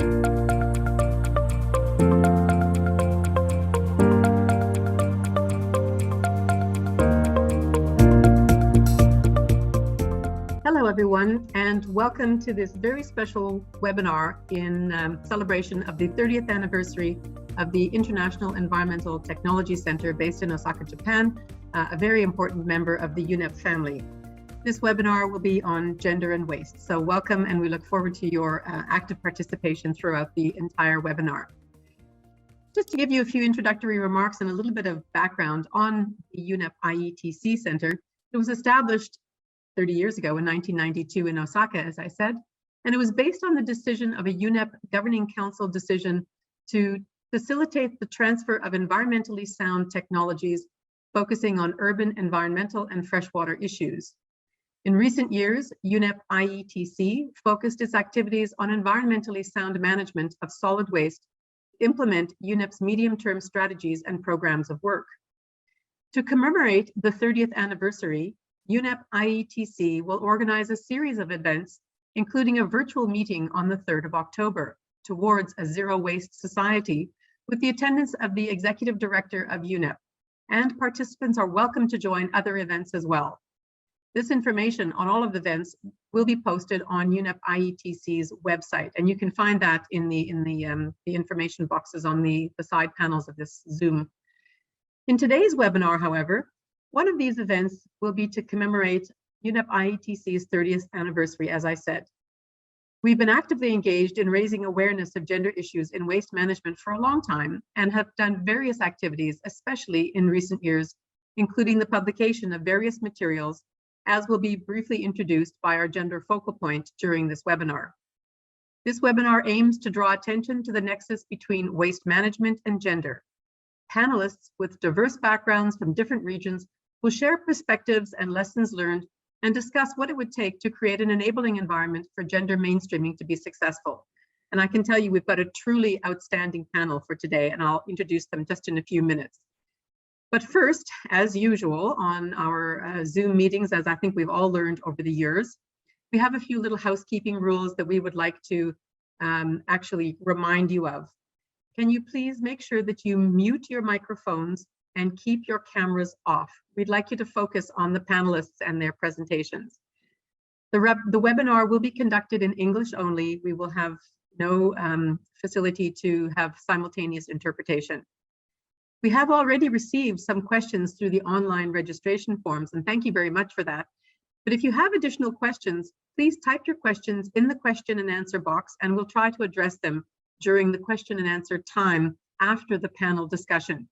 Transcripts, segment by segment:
Hello, everyone, and welcome to this very special webinar in celebration of the 30th anniversary of the International Environmental Technology Center based in Osaka, Japan, a very important member of the UNEP family. This webinar will be on gender and waste. So welcome, and we look forward to your active participation throughout the entire webinar. Just to give you a few introductory remarks and a little bit of background on the UNEP-IETC Center, it was established 30 years ago in 1992 in Osaka, as I said, and it was based on the decision of a UNEP Governing Council decision to facilitate the transfer of environmentally sound technologies focusing on urban, environmental, and freshwater issues. In recent years, UNEP-IETC focused its activities on environmentally sound management of solid waste to implement UNEP's medium-term strategies and programs of work. To commemorate the 30th anniversary, UNEP-IETC will organize a series of events, including a virtual meeting on the 3rd of October towards a zero-waste society with the attendance of the Executive Director of UNEP, and participants are welcome to join other events as well. This information on all of the events will be posted on UNEP-IETC's website, and you can find that in the information boxes on the side panels of this Zoom. In today's webinar, however, one of these events will be to commemorate UNEP-IETC's 30th anniversary, as I said. We've been actively engaged in raising awareness of gender issues in waste management for a long time and have done various activities, especially in recent years, including the publication of various materials, as will be briefly introduced by our gender focal point during this webinar. This webinar aims to draw attention to the nexus between waste management and gender. Panelists with diverse backgrounds from different regions will share perspectives and lessons learned and discuss what it would take to create an enabling environment for gender mainstreaming to be successful. And I can tell you we've got a truly outstanding panel for today, and I'll introduce them just in a few minutes. But first, as usual on our Zoom meetings, as I think we've all learned over the years, we have a few little housekeeping rules that we would like to actually remind you of. Can you please make sure that you mute your microphones and keep your cameras off? We'd like you to focus on the panelists and their presentations. The webinar will be conducted in English only. We will have no facility to have simultaneous interpretation. We have already received some questions through the online registration forms, and thank you very much for that. But if you have additional questions, please type your questions in the question and answer box, and we'll try to address them during the question and answer time after the panel discussion.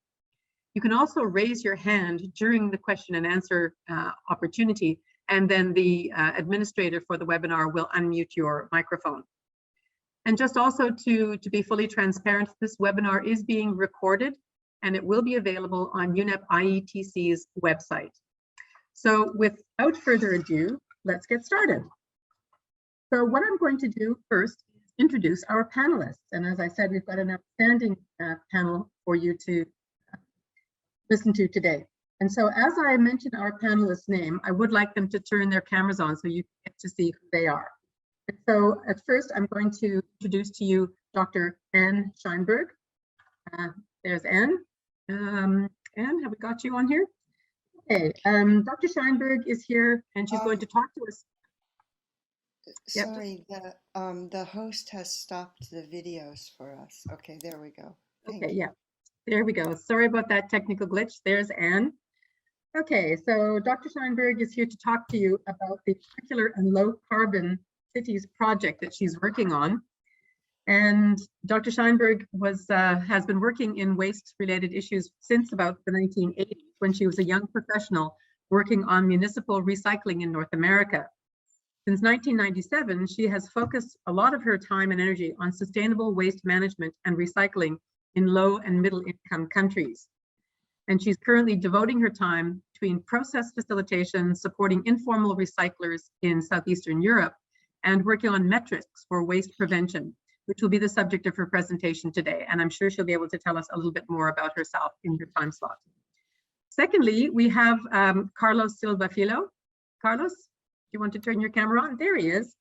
You can also raise your hand during the question and answer opportunity, and then the administrator for the webinar will unmute your microphone. And just also to be fully transparent, this webinar is being recorded and it will be available on UNEP-IETC's website. So without further ado, let's get started. So what I'm going to do first is introduce our panelists. And as I said, we've got an outstanding panel for you to listen to today. And so as I mentioned our panelist's name, I would like them to turn their cameras on so you get to see who they are. And so at first, I'm going to introduce to you Dr. Anne Scheinberg. There's Anne. Anne, have we got you on here? Okay, Dr. Scheinberg is here and she's going to talk to us. Sorry, the host has stopped the videos for us. Okay, there we go. Thank you. Yeah, there we go. Sorry about that technical glitch. There's Anne. Okay, so Dr. Scheinberg is here to talk to you about the circular and low carbon cities project that she's working on. And Dr. Scheinberg has been working in waste-related issues since about the 1980s, when she was a young professional working on municipal recycling in North America. Since 1997, she has focused a lot of her time and energy on sustainable waste management and recycling in low and middle income countries. And she's currently devoting her time between process facilitation, supporting informal recyclers in Southeastern Europe, and working on metrics for waste prevention, which will be the subject of her presentation today. And I'm sure she'll be able to tell us a little bit more about herself in her time slot. Secondly, we have Carlos Silva Filo. Carlos, do you want to turn your camera on? There he is.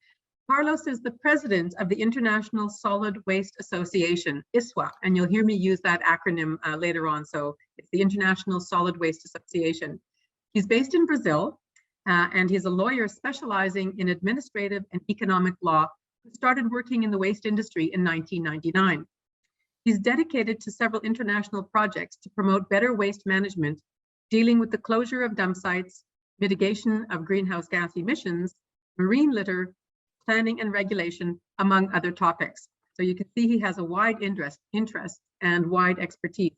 Carlos is the president of the International Solid Waste Association, ISWA, and you'll hear me use that acronym later on. So it's the International Solid Waste Association. He's based in Brazil, and he's a lawyer specializing in administrative and economic law who started working in the waste industry in 1999. He's dedicated to several international projects to promote better waste management, dealing with the closure of dump sites, mitigation of greenhouse gas emissions, marine litter, planning and regulation, among other topics. So you can see he has a wide interest and wide expertise.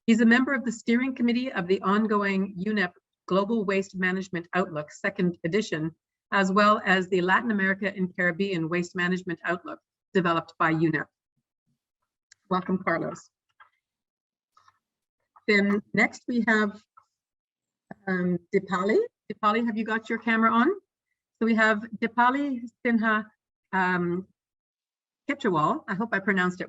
He's a member of the steering committee of the ongoing UNEP Global Waste Management Outlook, second edition, as well as the Latin America and Caribbean Waste Management Outlook developed by UNEP. Welcome, Carlos. Then next we have Dipali. Dipali, have you got your camera on? So we have Dipali Sinha Ketchawal. I hope I pronounced it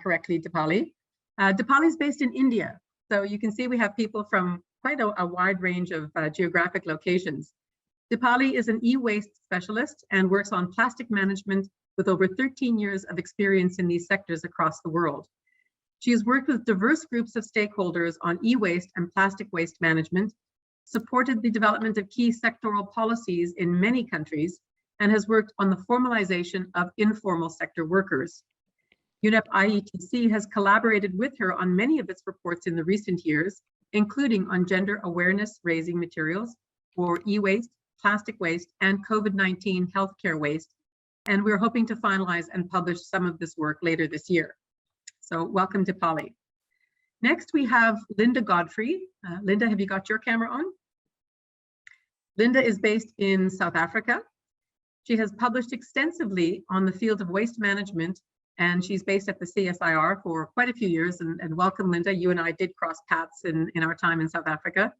correctly, Dipali. Dipali is based in India. So you can see we have people from quite a wide range of geographic locations. Dipali is an e-waste specialist and works on plastic management with over 13 years of experience in these sectors across the world. She has worked with diverse groups of stakeholders on e-waste and plastic waste management, supported the development of key sectoral policies in many countries, and has worked on the formalization of informal sector workers. UNEP-IETC has collaborated with her on many of its reports in the recent years, including on gender awareness raising materials for e-waste, plastic waste, and COVID-19 healthcare waste. And we're hoping to finalize and publish some of this work later this year. So welcome to Dipali. Next, we have Linda Godfrey. Linda, have you got your camera on? Linda is based in South Africa. She has published extensively on the field of waste management, and she's based at the CSIR for quite a few years. And welcome, Linda. You and I did cross paths in our time in South Africa.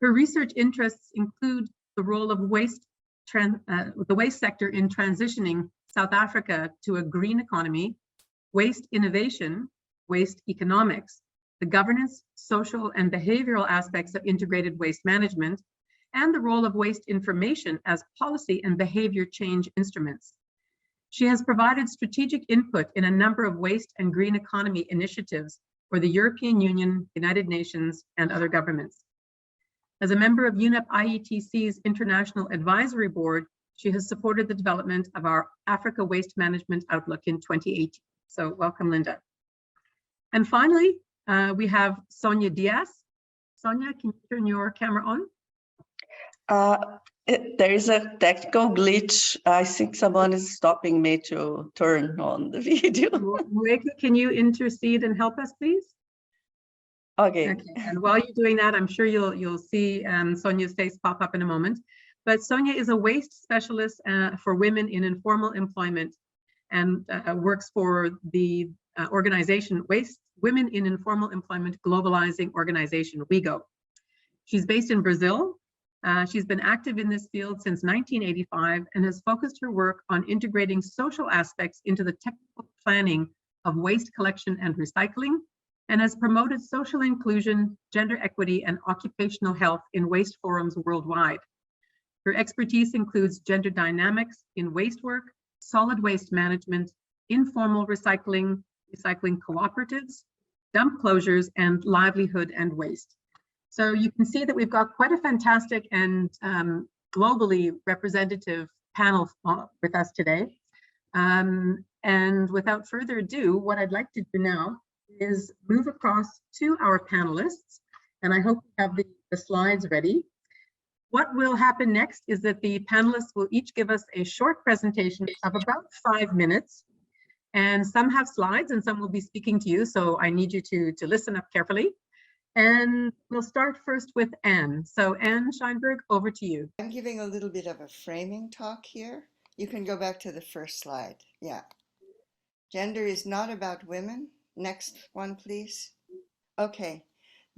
Her research interests include the role of the waste sector in transitioning South Africa to a green economy, waste innovation, waste economics, the governance, social, and behavioral aspects of integrated waste management, and the role of waste information as policy and behavior change instruments. She has provided strategic input in a number of waste and green economy initiatives for the European Union, United Nations, and other governments. As a member of UNEP-IETC's International Advisory Board, she has supported the development of our Africa Waste Management Outlook in 2018. So welcome, Linda. And finally, we have Sonia Diaz. Sonia, can you turn your camera on? There is a technical glitch. I think someone is stopping me to turn on the video. Mueka, can you intercede and help us, please? Okay. And while you're doing that, I'm sure you'll see Sonia's face pop up in a moment. But Sonia is a waste specialist for women in informal employment and works for the organization Women in Informal Employment Globalizing Organization, WIGO. She's based in Brazil. She's been active in this field since 1985 and has focused her work on integrating social aspects into the technical planning of waste collection and recycling, and has promoted social inclusion, gender equity, and occupational health in waste forums worldwide. Her expertise includes gender dynamics in waste work, solid waste management, informal recycling, recycling cooperatives, dump closures, and livelihood and waste. So you can see that we've got quite a fantastic and globally representative panel with us today. And without further ado, what I'd like to do now is move across to our panelists, and I hope we have the slides ready. What will happen next is that the panelists will each give us a short presentation of about 5 minutes, and some have slides and some will be speaking to you, so I need you to listen up carefully. And we'll start first with Anne. So Anne Scheinberg, over to you. I'm giving a little bit of a framing talk here. You can go back to the first slide. Yeah. Gender is not about women. Next one, please. Okay.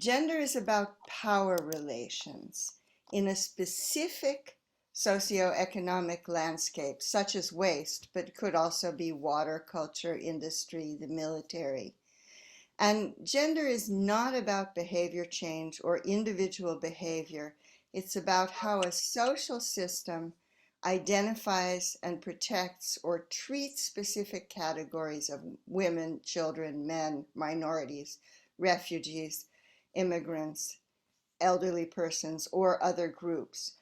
Gender is about power relations in a specific socioeconomic landscape, such as waste, but could also be water, culture, industry, the military. And gender is not about behavior change or individual behavior. It's about how a social system identifies and protects or treats specific categories of women, children, men, minorities, refugees, immigrants, elderly persons, or other groups.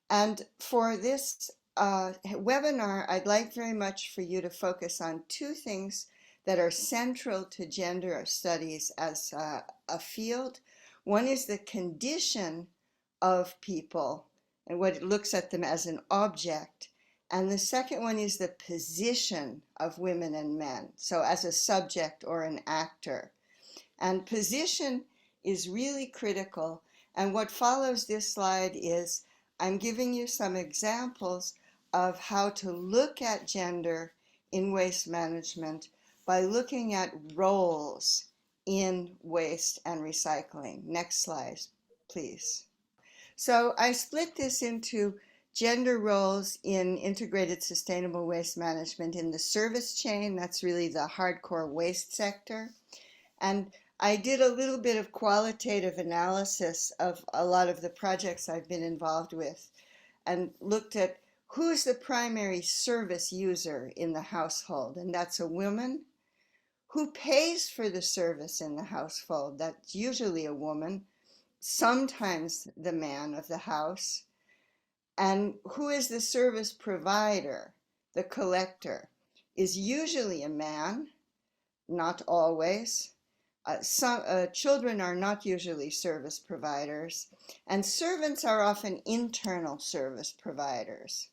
And for this webinar, I'd like very much for you to focus on two things that are central to gender studies as a field. One is the condition of people and what it looks at them as an object. And the second one is the position of women and men, so as a subject or an actor. And position is really critical. And what follows this slide is I'm giving you some examples of how to look at gender in waste management by looking at roles in waste and recycling. Next slide, please. So I split this into gender roles in integrated sustainable waste management in the service chain. That's really the hardcore waste sector. And I did a little bit of qualitative analysis of a lot of the projects I've been involved with and looked at who's the primary service user in the household, and that's a woman. Who pays for the service in the household? That's usually a woman, sometimes the man of the house. And who is the service provider, the collector? Is usually a man, not always. Children are not usually service providers, and servants are often internal service providers.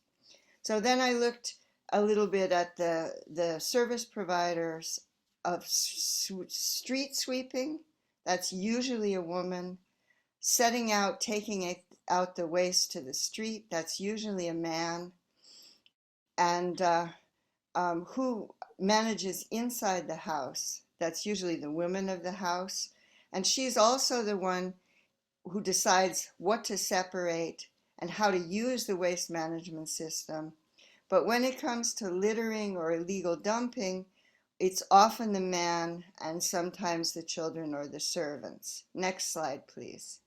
So then I looked a little bit at the service providers of street sweeping. That's usually a woman. Setting out, taking out the waste to the street. That's usually a man. And who manages inside the house? That's usually the woman of the house. And she's also the one who decides what to separate and how to use the waste management system. But when it comes to littering or illegal dumping, it's often the man and sometimes the children or the servants. Next slide, please.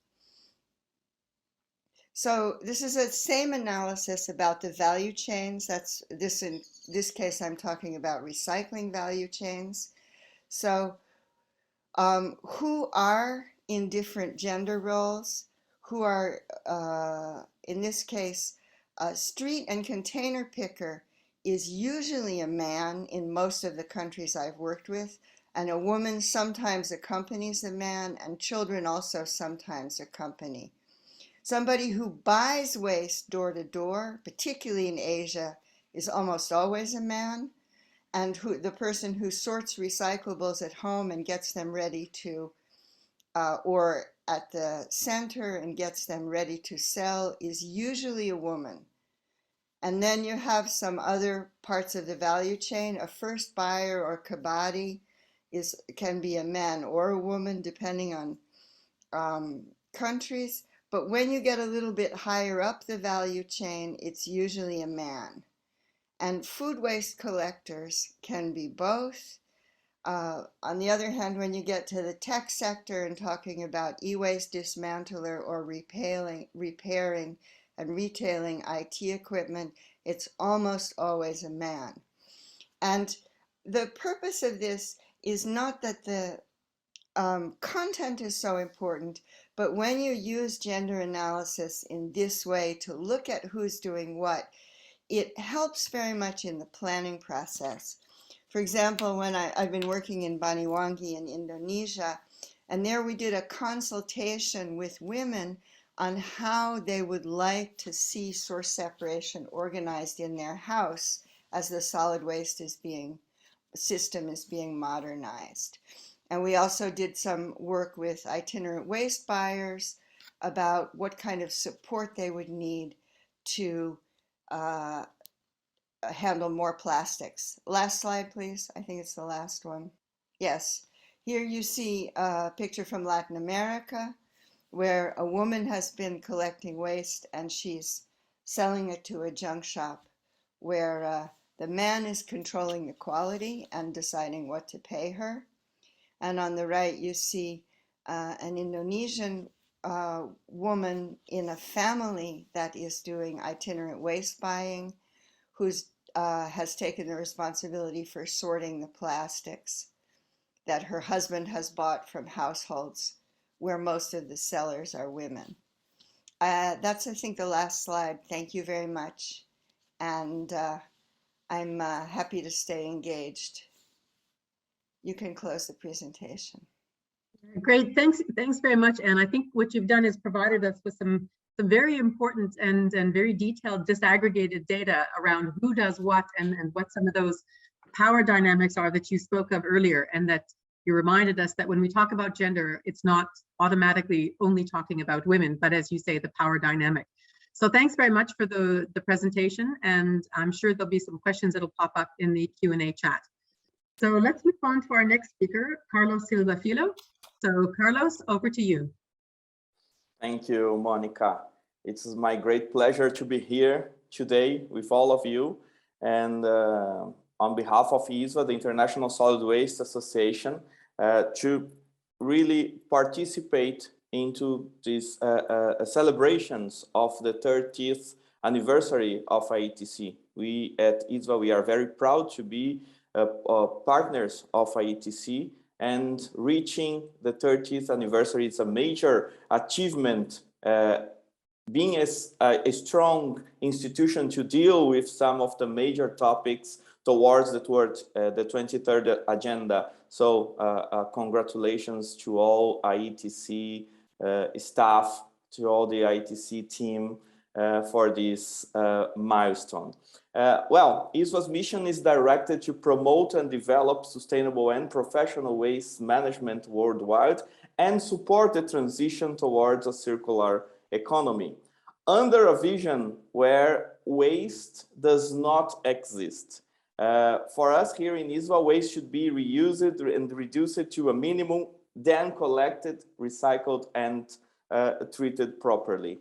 So this is the same analysis about the value chains. That's this in this case, I'm talking about recycling value chains. So who are in different gender roles, who are, in this case, a street and container picker is usually a man in most of the countries I've worked with, and a woman sometimes accompanies the man, and children also sometimes accompany. Somebody who buys waste door to door, particularly in Asia, is almost always a man. And the person who sorts recyclables at home and gets them ready to, or at the center and gets them ready to sell is usually a woman. And then you have some other parts of the value chain. A first buyer or kabadi can be a man or a woman depending on countries. But when you get a little bit higher up the value chain, it's usually a man. And food waste collectors can be both. On the other hand, when you get to the tech sector and talking about e-waste dismantler or repairing and retailing IT equipment, it's almost always a man. And the purpose of this is not that the content is so important, but when you use gender analysis in this way to look at who's doing what, it helps very much in the planning process. For example, when I've been working in Banyuwangi in Indonesia, and there we did a consultation with women on how they would like to see source separation organized in their house as the solid waste system is being modernized. And we also did some work with itinerant waste buyers about what kind of support they would need to handle more plastics. Last slide, please. I think it's the last one. Yes. Here you see a picture from Latin America where a woman has been collecting waste and she's selling it to a junk shop where the man is controlling the quality and deciding what to pay her. And on the right, you see an Indonesian woman in a family that is doing itinerant waste buying, who's has taken the responsibility for sorting the plastics that her husband has bought from households where most of the sellers are women. That's, I think, the last slide. Thank you very much. And I'm happy to stay engaged. You can close the presentation. Great, thanks very much. And I think what you've done is provided us with some very important and very detailed disaggregated data around who does what and what some of those power dynamics are that you spoke of earlier, and that you reminded us that when we talk about gender, it's not automatically only talking about women, but as you say, the power dynamic. So thanks very much for the presentation, and I'm sure there'll be some questions that'll pop up in the Q&A chat. So let's move on to our next speaker, Carlos Silva Filo. So Carlos, over to you. Thank you, Monica. It's my great pleasure to be here today with all of you. And on behalf of ISWA, the International Solid Waste Association, to really participate into these celebrations of the 30th anniversary of IETC. We at ISWA, we are very proud to be partners of IETC, and reaching the 30th anniversary is a major achievement, being a strong institution to deal with some of the major topics towards the 23rd agenda. So congratulations to all IETC staff, to all the IETC team for this milestone. Well, ISWA's mission is directed to promote and develop sustainable and professional waste management worldwide and support the transition towards a circular economy under a vision where waste does not exist. For us here in ISWA, waste should be reused and reduced to a minimum, then collected, recycled, and treated properly.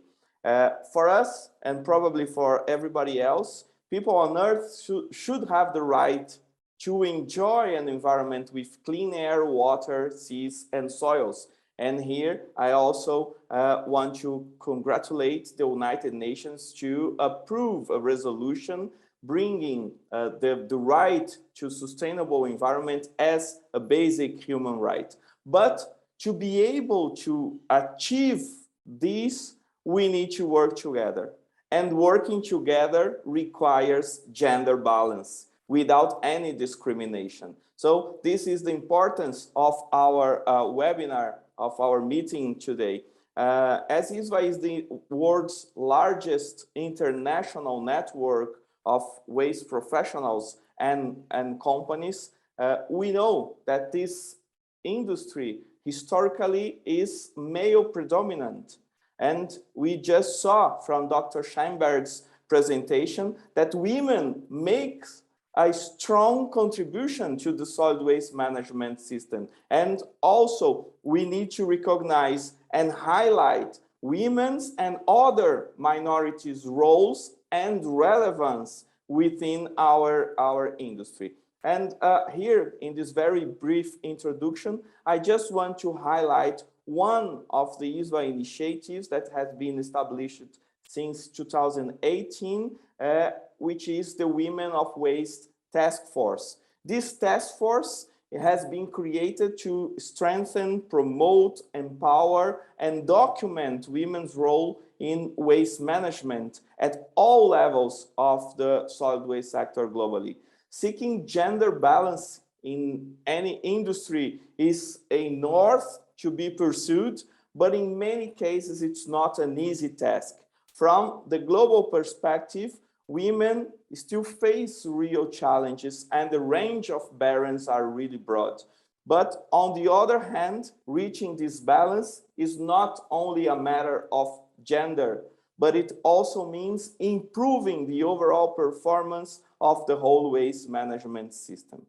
For us, and probably for everybody else, people on Earth should have the right to enjoy an environment with clean air, water, seas, and soils. And here I also want to congratulate the United Nations to approve a resolution bringing the right to sustainable environment as a basic human right. But to be able to achieve this, we need to work together. And working together requires gender balance without any discrimination. So this is the importance of our webinar, of our meeting today. As ISWA is the world's largest international network of waste professionals and companies, we know that this industry historically is male predominant. And we just saw from Dr. Scheinberg's presentation that women make a strong contribution to the solid waste management system. And also we need to recognize and highlight women's and other minorities' roles and relevance within our industry. And here in this very brief introduction, I just want to highlight one of the ISWA initiatives that has been established since 2018, which is the Women of Waste Task Force. This task force has been created to strengthen, promote, empower, and document women's role in waste management at all levels of the solid waste sector globally. Seeking gender balance in any industry is a north to be pursued, but in many cases, it's not an easy task. From the global perspective, women still face real challenges and the range of barriers are really broad. But on the other hand, reaching this balance is not only a matter of gender, but it also means improving the overall performance of the whole waste management system.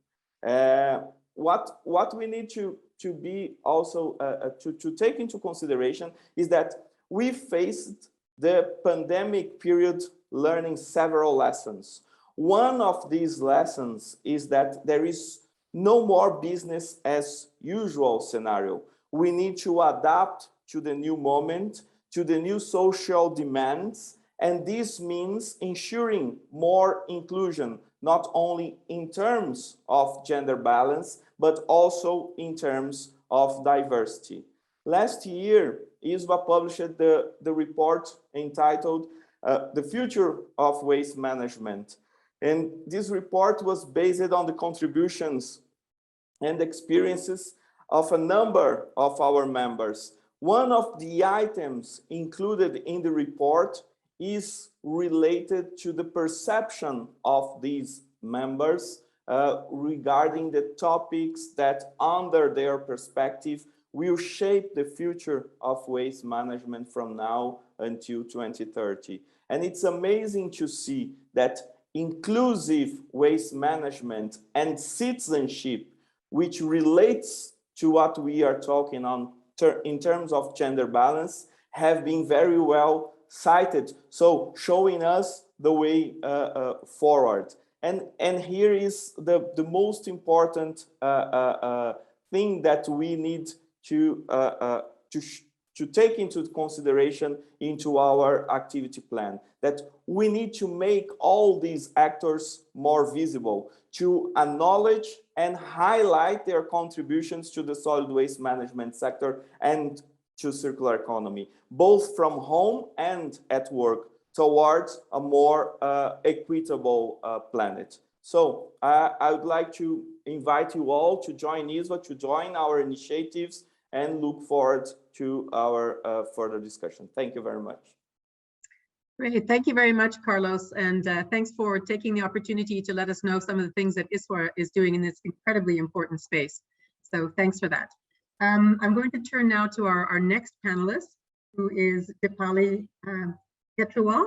What we need to be also to take into consideration is that we faced the pandemic period learning several lessons. One of these lessons is that there is no more business as usual scenario. We need to adapt to the new moment, to the new social demands. And this means ensuring more inclusion, not only in terms of gender balance, but also in terms of diversity. Last year, ISVA published the report entitled The Future of Waste Management. And this report was based on the contributions and experiences of a number of our members. One of the items included in the report is related to the perception of these members regarding the topics that, under their perspective, will shape the future of waste management from now until 2030. And it's amazing to see that inclusive waste management and citizenship, which relates to what we are talking on in terms of gender balance, have been very well cited. So showing us the way forward. And here is the most important thing that we need to take into consideration into our activity plan, that we need to make all these actors more visible, to acknowledge and highlight their contributions to the solid waste management sector and to circular economy, both from home and at work, towards a more equitable planet. So I would like to invite you all to join ISVA, to join our initiatives, and look forward to our further discussion. Thank you very much. Great, thank you very much, Carlos, and thanks for taking the opportunity to let us know some of the things that ISVA is doing in this incredibly important space. So thanks for that. I'm going to turn now to our next panelist, who is Dipali Ketrawal.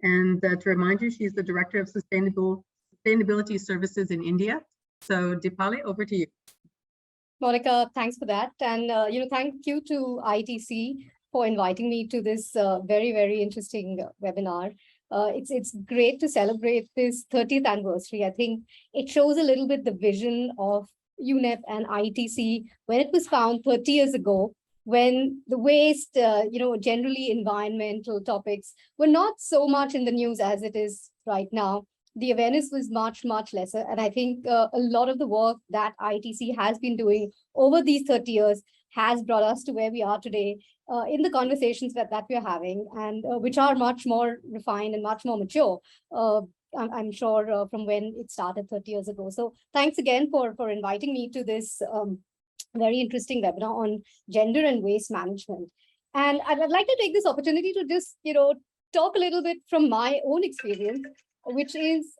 And to remind you, she's the Director of Sustainability Services in India. So Dipali, over to you. Monica, thanks for that. And, thank you to IETC for inviting me to this very, very interesting webinar. It's great to celebrate this 30th anniversary. I think it shows a little bit the vision of UNEP and IETC when it was found 30 years ago, when the waste, generally environmental topics were not so much in the news as it is right now. The awareness was much, much lesser. And I think a lot of the work that IETC has been doing over these 30 years has brought us to where we are today in the conversations that we're having, and which are much more refined and much more mature, I'm sure, from when it started 30 years ago. So thanks again for inviting me to this very interesting webinar on gender and waste management. And I'd like to take this opportunity to just, talk a little bit from my own experience, which is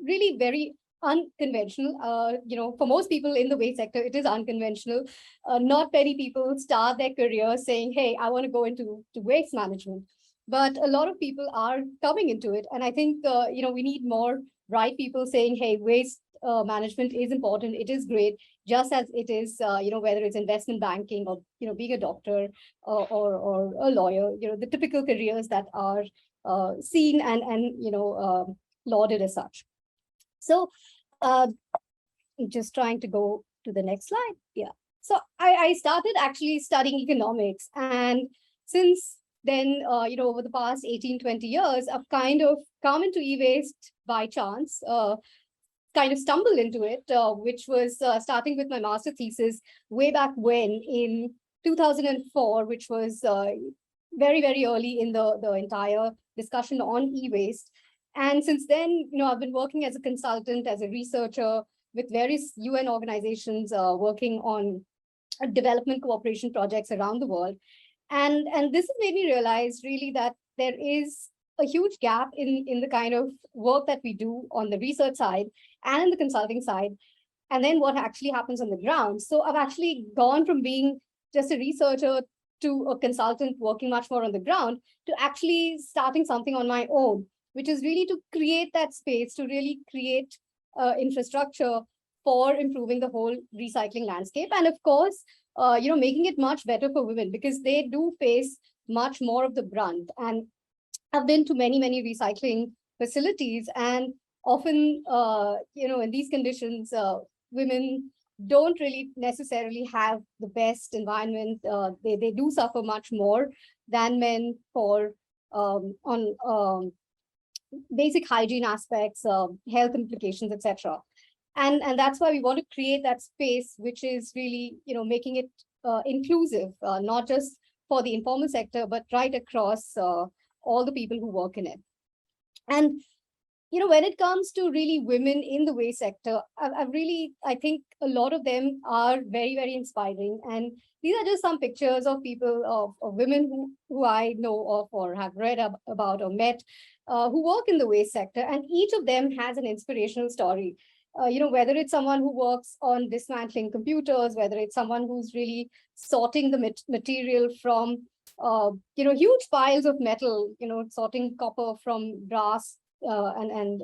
really very unconventional. For most people in the waste sector, it is unconventional. Not many people start their career saying, hey, I want to go into waste management. But a lot of people are coming into it. And I think, we need more bright people saying, hey, waste management is important. It is great, just as it is, whether it's investment banking or, being a doctor or a lawyer, the typical careers that are seen and lauded as such. So just trying to go to the next slide. Yeah. So I started actually studying economics. And since then, over the past 18-20 years, I've kind of come into e-waste by chance, kind of stumbled into it, which was starting with my master thesis way back when in 2004, which was very, very early in the entire discussion on e-waste. And since then, I've been working as a consultant, as a researcher with various UN organizations working on development cooperation projects around the world. And this has made me realize really that there is a huge gap in the kind of work that we do on the research side and in the consulting side, and then what actually happens on the ground. So I've actually gone from being just a researcher to a consultant working much more on the ground to actually starting something on my own, which is really to create that space, to really create infrastructure for improving the whole recycling landscape. And of course, making it much better for women, because they do face much more of the brunt. And I've been to many, many recycling facilities, and often, in these conditions, women don't really necessarily have the best environment. They do suffer much more than men for on basic hygiene aspects, health implications, etc. And that's why we want to create that space, which is really, making it inclusive, not just for the informal sector, but right across all the people who work in it. And when it comes to really women in the waste sector, I think a lot of them are very, very inspiring. And these are just some pictures of people, of women who I know of or have read about or met, who work in the waste sector. And each of them has an inspirational story. Whether it's someone who works on dismantling computers, whether it's someone who's really sorting the material from, huge piles of metal, sorting copper from brass, and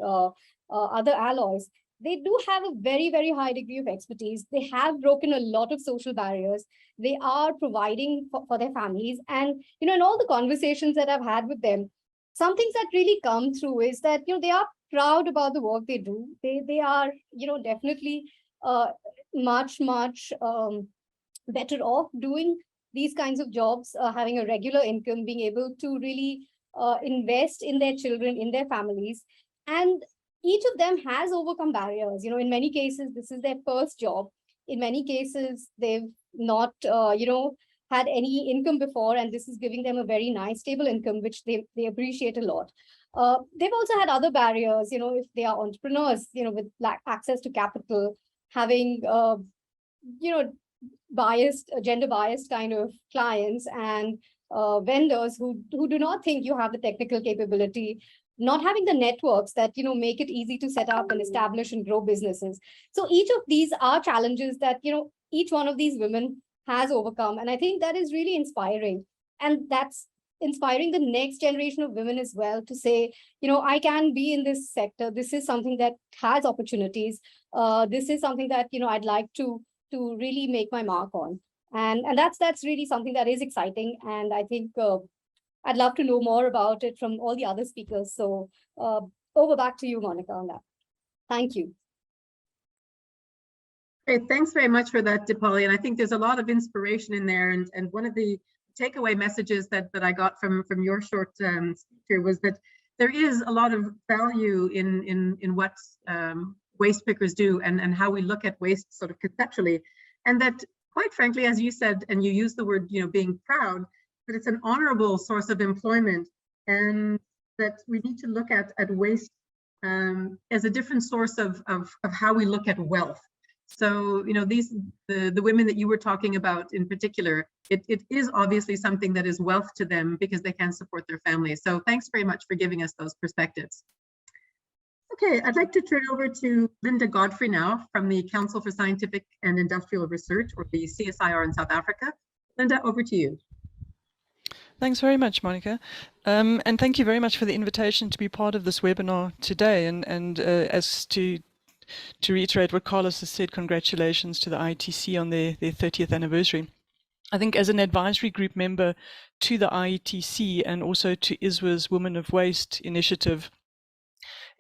other alloys, they do have a very, very high degree of expertise. They have broken a lot of social barriers. They are providing for their families. And, in all the conversations that I've had with them, some things that really come through is that, they are proud about the work they do. They are, definitely much better off doing these kinds of jobs, having a regular income, being able to really invest in their children, in their families. And each of them has overcome barriers. In many cases, this is their first job. In many cases, they've not, had any income before, and this is giving them a very nice, stable income, which they appreciate a lot. They've also had other barriers, if they are entrepreneurs, with access to capital, having, gender biased kind of clients and vendors who do not think you have the technical capability, not having the networks that make it easy to set up and establish and grow businesses. So each of these are challenges that each one of these women has overcome, and I think that is really inspiring. And that's inspiring the next generation of women as well, to say, I can be in this sector. This is something that has opportunities. This is something that I'd like to really make my mark on. And that's really something that is exciting. And I think I'd love to know more about it from all the other speakers. So over back to you, Monica, on that. Thank you. Great, thanks very much for that, Dipali. And I think there's a lot of inspiration in there. And one of the takeaway messages that I got from your short speaker was that there is a lot of value in what waste pickers do and how we look at waste sort of conceptually. And that, quite frankly, as you said, and you used the word, being proud, that it's an honorable source of employment, and that we need to look at waste as a different source of how we look at wealth. So, the women that you were talking about in particular, it is obviously something that is wealth to them because they can support their families. So thanks very much for giving us those perspectives. Okay, I'd like to turn over to Linda Godfrey now from the Council for Scientific and Industrial Research, or the CSIR in South Africa. Linda, over to you. Thanks very much, Monica. And thank you very much for the invitation to be part of this webinar today. And as to reiterate what Carlos has said, congratulations to the IETC on their 30th anniversary. I think as an advisory group member to the IETC and also to ISWA's Women of Waste initiative,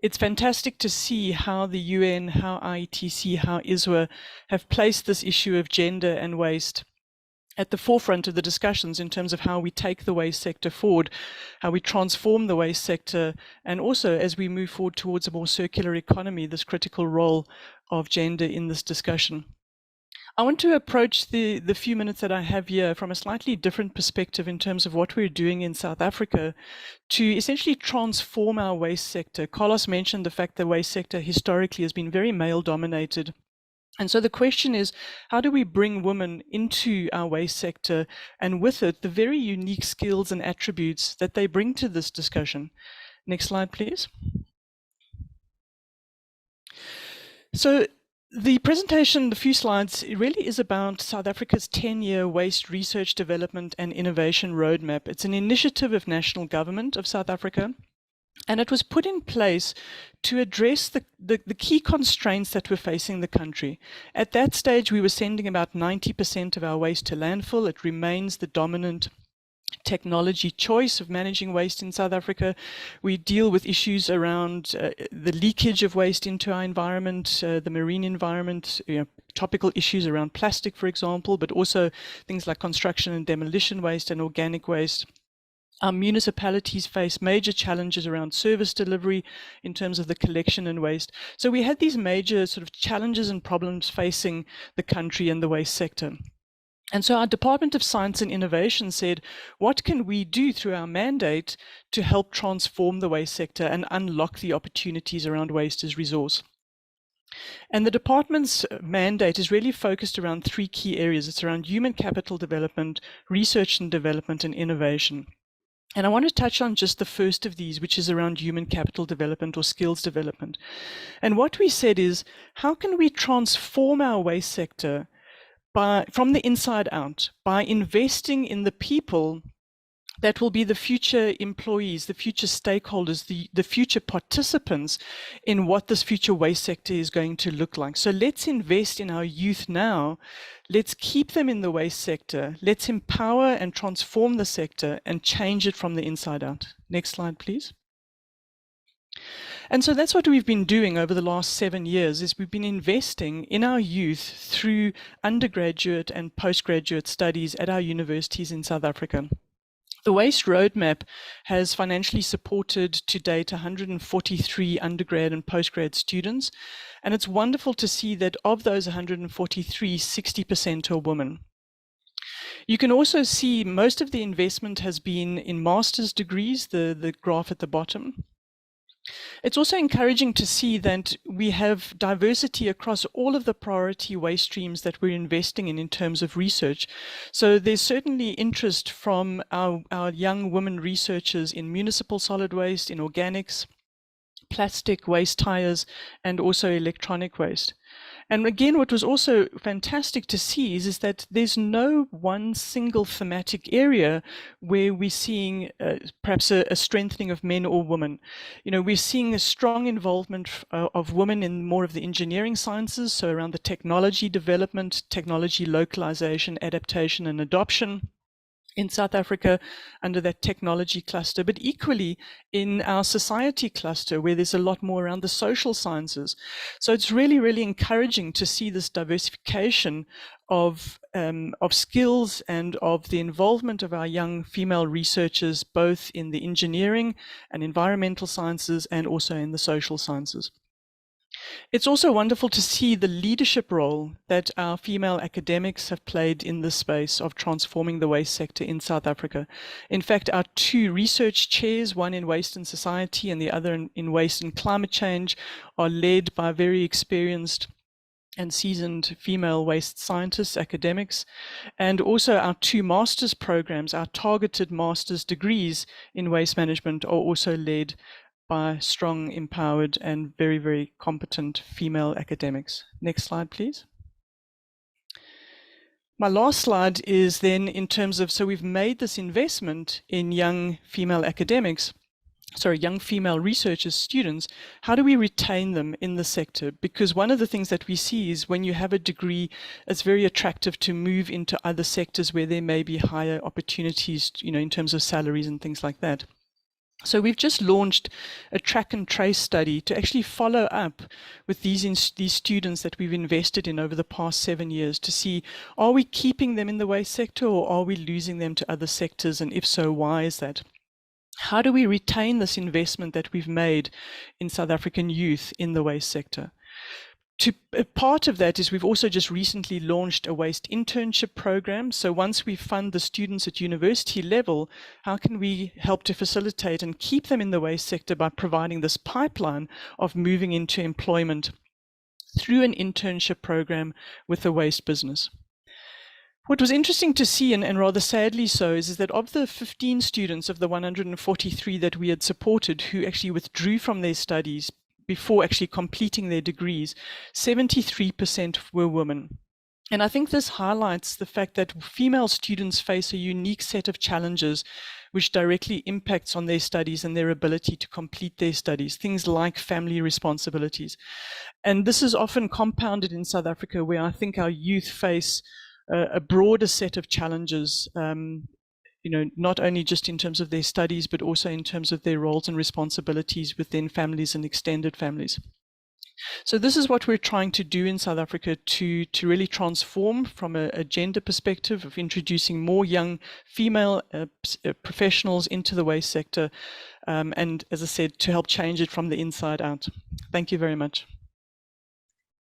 it's fantastic to see how the UN, how IETC, how ISWA have placed this issue of gender and waste at the forefront of the discussions in terms of how we take the waste sector forward, how we transform the waste sector, and also as we move forward towards a more circular economy, this critical role of gender in this discussion. I want to approach the few minutes that I have here from a slightly different perspective in terms of what we're doing in South Africa to essentially transform our waste sector. Carlos mentioned the fact that the waste sector historically has been very male dominated. And so the question is, how do we bring women into our waste sector, and with it, the very unique skills and attributes that they bring to this discussion? Next slide, please. So the presentation, the few slides, it really is about South Africa's 10-year waste research, development and innovation roadmap. It's an initiative of national government of South Africa. And it was put in place to address the key constraints that were facing the country. At that stage, we were sending about 90% of our waste to landfill. It remains the dominant technology choice of managing waste in South Africa. We deal with issues around the leakage of waste into our environment, the marine environment, topical issues around plastic, for example, but also things like construction and demolition waste and organic waste. Our municipalities face major challenges around service delivery in terms of the collection and waste. So we had these major sort of challenges and problems facing the country and the waste sector. And so our Department of Science and Innovation said, what can we do through our mandate to help transform the waste sector and unlock the opportunities around waste as resource? And the department's mandate is really focused around three key areas. It's around human capital development, research and development, and innovation. And I want to touch on just the first of these, which is around human capital development or skills development. And what we said is, how can we transform our waste sector from the inside out by investing in the people that will be the future employees, the future stakeholders, the future participants in what this future waste sector is going to look like. So let's invest in our youth now. Let's keep them in the waste sector. Let's empower and transform the sector and change it from the inside out. Next slide, please. And so that's what we've been doing over the last 7 years, is we've been investing in our youth through undergraduate and postgraduate studies at our universities in South Africa. The Waste Roadmap has financially supported to date 143 undergrad and postgrad students. And it's wonderful to see that of those 143, 60% are women. You can also see most of the investment has been in master's degrees, the graph at the bottom. It's also encouraging to see that we have diversity across all of the priority waste streams that we're investing in terms of research. So there's certainly interest from our young women researchers in municipal solid waste, in organics, plastic waste tires, and also electronic waste. And again, what was also fantastic to see is that there's no one single thematic area where we're seeing perhaps a strengthening of men or women. You know, we're seeing a strong involvement of women in more of the engineering sciences, so around the technology development, technology localization, adaptation, and adoption in South Africa under that technology cluster, but equally in our society cluster, where there's a lot more around the social sciences. So it's really, really encouraging to see this diversification of skills and of the involvement of our young female researchers, both in the engineering and environmental sciences and also in the social sciences. It's also wonderful to see the leadership role that our female academics have played in this space of transforming the waste sector in South Africa. In fact, our two research chairs, one in waste and society and the other in waste and climate change, are led by very experienced and seasoned female waste scientists, academics, and also our two master's programs, our targeted master's degrees in waste management, are also led by strong, empowered, and very, very competent female academics. Next slide, please. My last slide is then in terms of, so we've made this investment in young female academics, young female researchers, students. How do we retain them in the sector? Because one of the things that we see is when you have a degree, it's very attractive to move into other sectors where there may be higher opportunities, you know, in terms of salaries and things like that. So we've just launched a track and trace study to actually follow up with these students that we've invested in over the past 7 years to see, are we keeping them in the waste sector or are we losing them to other sectors? And if so, why is that? How do we retain this investment that we've made in South African youth in the waste sector? Part of that is we've also just recently launched a waste internship program. So once we fund the students at university level, how can we help to facilitate and keep them in the waste sector by providing this pipeline of moving into employment through an internship program with the waste business? What was interesting to see, and rather sadly so, is that of the 15 students of the 143 that we had supported who actually withdrew from their studies before actually completing their degrees, 73% were women. And I think this highlights the fact that female students face a unique set of challenges which directly impacts on their studies and their ability to complete their studies, things like family responsibilities. And this is often compounded in South Africa, where I think our youth face a broader set of challenges, you know, not only just in terms of their studies, but also in terms of their roles and responsibilities within families and extended families. So this is what we're trying to do in South Africa to really transform from a gender perspective of introducing more young female professionals into the waste sector. And as I said, to help change it from the inside out. Thank you very much.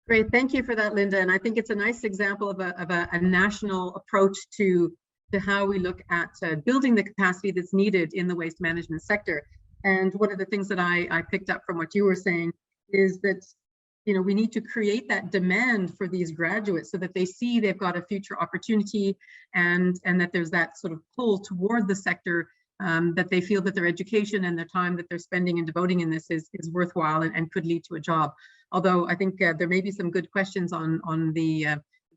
Great, thank you for that, Linda. And I think it's a nice example of a national approach to how we look at building the capacity that's needed in the waste management sector. And one of the things that I picked up from what you were saying is that, you know, we need to create that demand for these graduates so that they see they've got a future opportunity, and that there's that sort of pull toward the sector, that they feel that their education and their time that they're spending and devoting in this is worthwhile and could lead to a job. Although I think there may be some good questions on the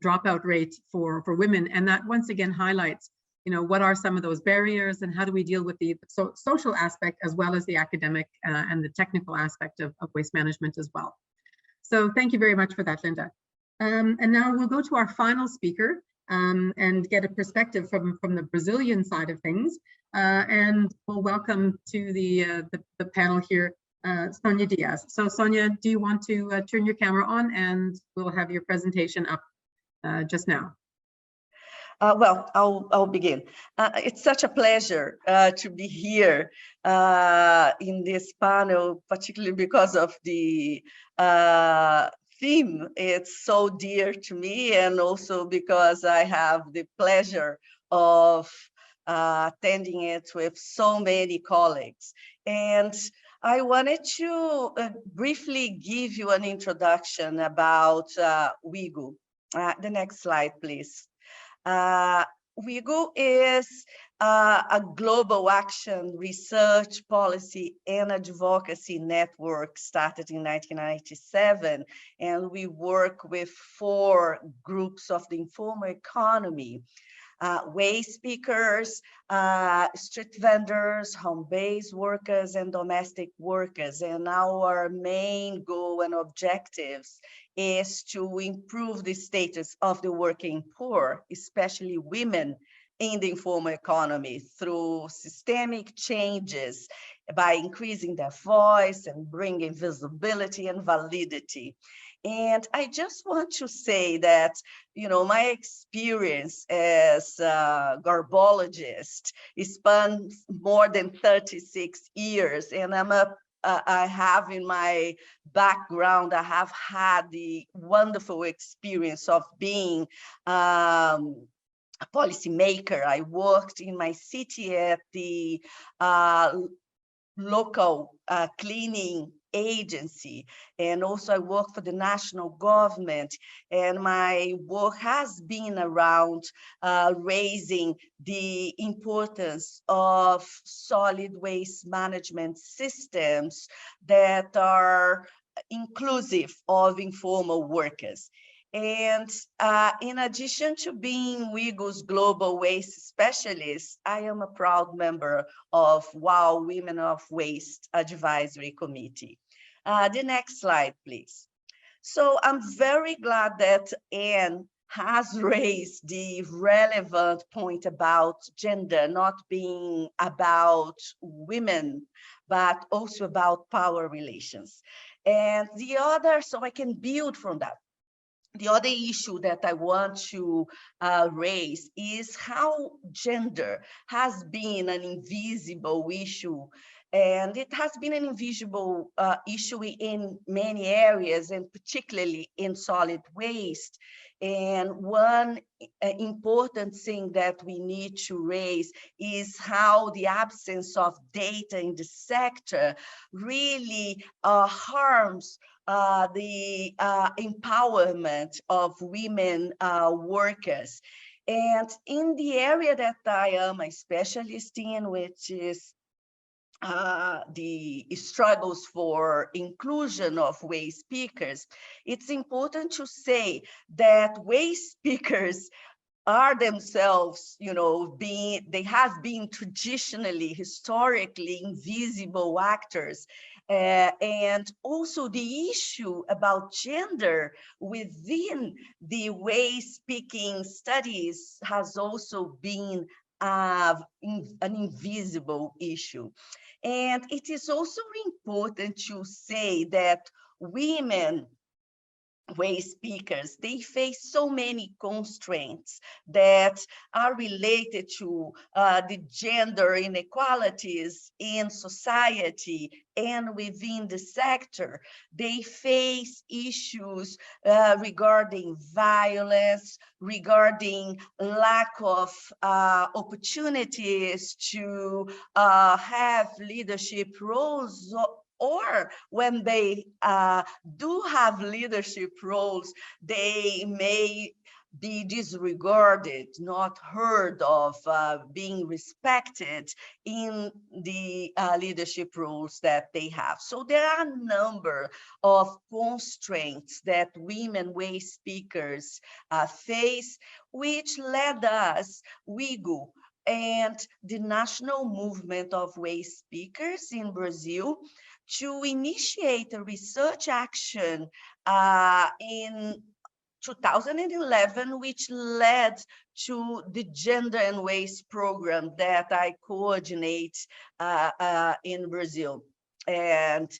dropout rate for women, and that once again highlights, you know, what are some of those barriers and how do we deal with the social aspect as well as the academic and the technical aspect of waste management as well. So thank you very much for that, Linda. And now we'll go to our final speaker and get a perspective from the Brazilian side of things. And we'll welcome to the panel here, Sonia Diaz. So Sonia, do you want to turn your camera on, and we'll have your presentation up just now. Well, I'll begin. It's such a pleasure to be here in this panel, particularly because of the theme. It's so dear to me, and also because I have the pleasure of attending it with so many colleagues. And I wanted to briefly give you an introduction about WIGO. The next slide, please. WIGO is a global action research, policy, and advocacy network started in 1997, and we work with 4 groups of the informal economy: waste pickers, street vendors, home-based workers, and domestic workers. And our main goal and objectives is to improve the status of the working poor, especially women, in the informal economy through systemic changes by increasing their voice and bringing visibility and validity. And I just want to say that, you know, my experience as a garbologist spans more than 36 years, and I have in my background, I have had the wonderful experience of being a policymaker. I worked in my city at the local cleaning agency, and also I work for the national government, and my work has been around raising the importance of solid waste management systems that are inclusive of informal workers. And in addition to being WIGO's Global Waste Specialist, I am a proud member of WOW Women of Waste Advisory Committee. The next slide, please. So I'm very glad that Anne has raised the relevant point about gender not being about women, but also about power relations. And the other, so I can build from that. The other issue that I want to raise is how gender has been an invisible issue, and it has been an invisible issue in many areas, and particularly in solid waste. And one important thing that we need to raise is how the absence of data in the sector really harms the empowerment of women workers. And in the area that I am a specialist in, which is the struggles for inclusion of waste pickers, it's important to say that waste pickers are themselves, you know, they have been traditionally, historically invisible actors. And also the issue about gender within the waste picking studies has also been an invisible issue. And it is also important to say that women waste speakers, they face so many constraints that are related to the gender inequalities in society and within the sector. They face issues regarding violence, regarding lack of opportunities to have leadership roles, or when they do have leadership roles, they may be disregarded, not heard of, being respected in the leadership roles that they have. So there are a number of constraints that women waste speakers face, which led us, WIGO, and the National Movement of Waste Speakers in Brazil, to initiate a research action in 2011, which led to the Gender and Waste program that I coordinate in Brazil. And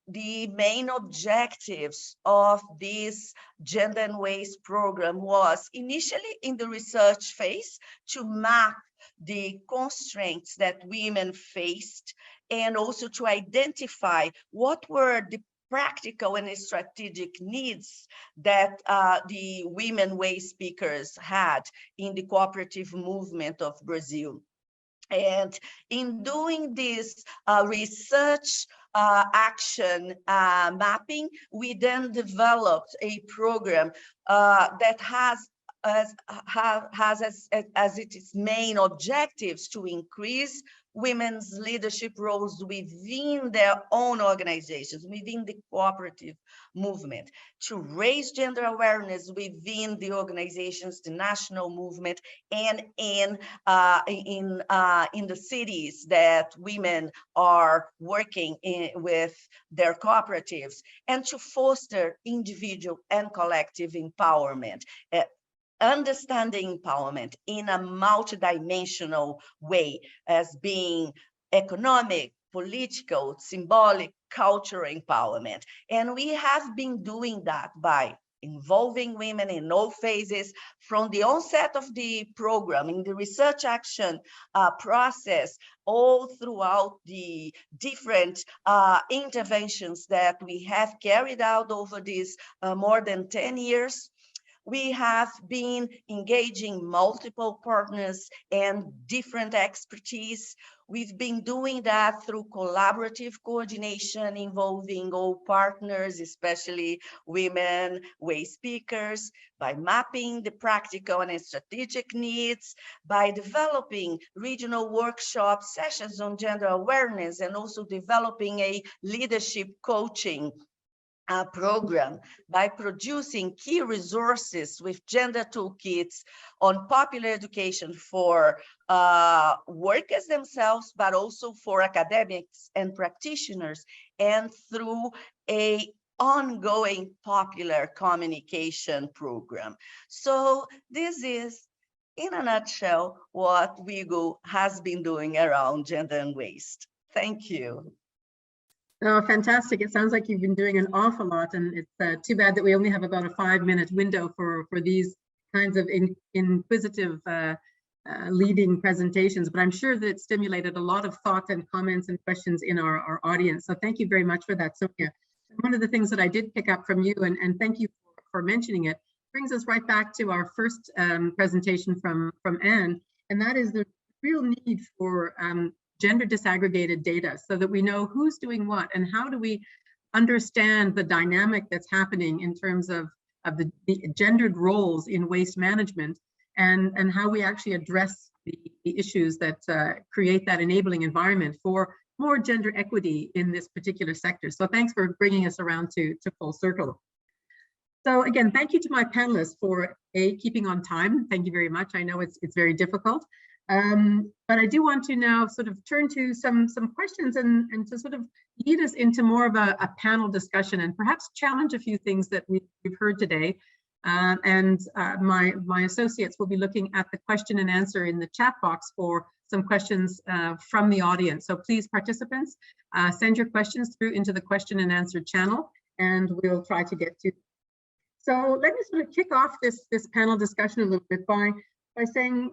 the main objectives of this Gender and Waste program was initially in the research phase to map the constraints that women faced, and also to identify what were the practical and strategic needs that the women waste speakers had in the cooperative movement of Brazil. And in doing this research action mapping, we then developed a program that has as its main objectives to increase women's leadership roles within their own organizations, within the cooperative movement, to raise gender awareness within the organizations, the national movement, and in the cities that women are working with their cooperatives, and to foster individual and collective empowerment. Understanding empowerment in a multidimensional way, as being economic, political, symbolic, cultural empowerment. And we have been doing that by involving women in all phases, from the onset of the program, in the research action process, all throughout the different interventions that we have carried out over these more than 10 years. We have been engaging multiple partners and different expertise. We've been doing that through collaborative coordination involving all partners, especially women waste speakers, by mapping the practical and strategic needs, by developing regional workshop sessions on gender awareness, and also developing a leadership coaching program, by producing key resources with gender toolkits on popular education for workers themselves, but also for academics and practitioners, and through a ongoing popular communication program. So this is, in a nutshell, what WIGO has been doing around gender and waste. Thank you. Oh, fantastic. It sounds like you've been doing an awful lot, and it's too bad that we only have about a 5-minute window for these kinds of inquisitive leading presentations, but I'm sure that it stimulated a lot of thought and comments and questions in our audience. So thank you very much for that, Sonia. One of the things that I did pick up from you, and thank you for mentioning it, brings us right back to our first presentation from Anne, and that is the real need for gender disaggregated data, so that we know who's doing what and how do we understand the dynamic that's happening in terms of the gendered roles in waste management, and how we actually address the issues that create that enabling environment for more gender equity in this particular sector. So thanks for bringing us around to full circle. So again, thank you to my panelists for keeping on time. Thank you very much. I know it's very difficult. But I do want to now sort of turn to some questions and to sort of lead us into more of a panel discussion, and perhaps challenge a few things that we've heard today. My associates will be looking at the question and answer in the chat box for some questions from the audience. So please, participants, send your questions through into the question and answer channel, and we'll try to get to. So let me sort of kick off this panel discussion a little bit by saying,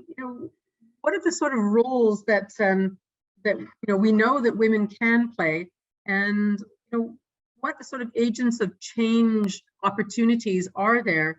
what are the sort of roles that we know that women can play, and what the sort of agents of change opportunities are there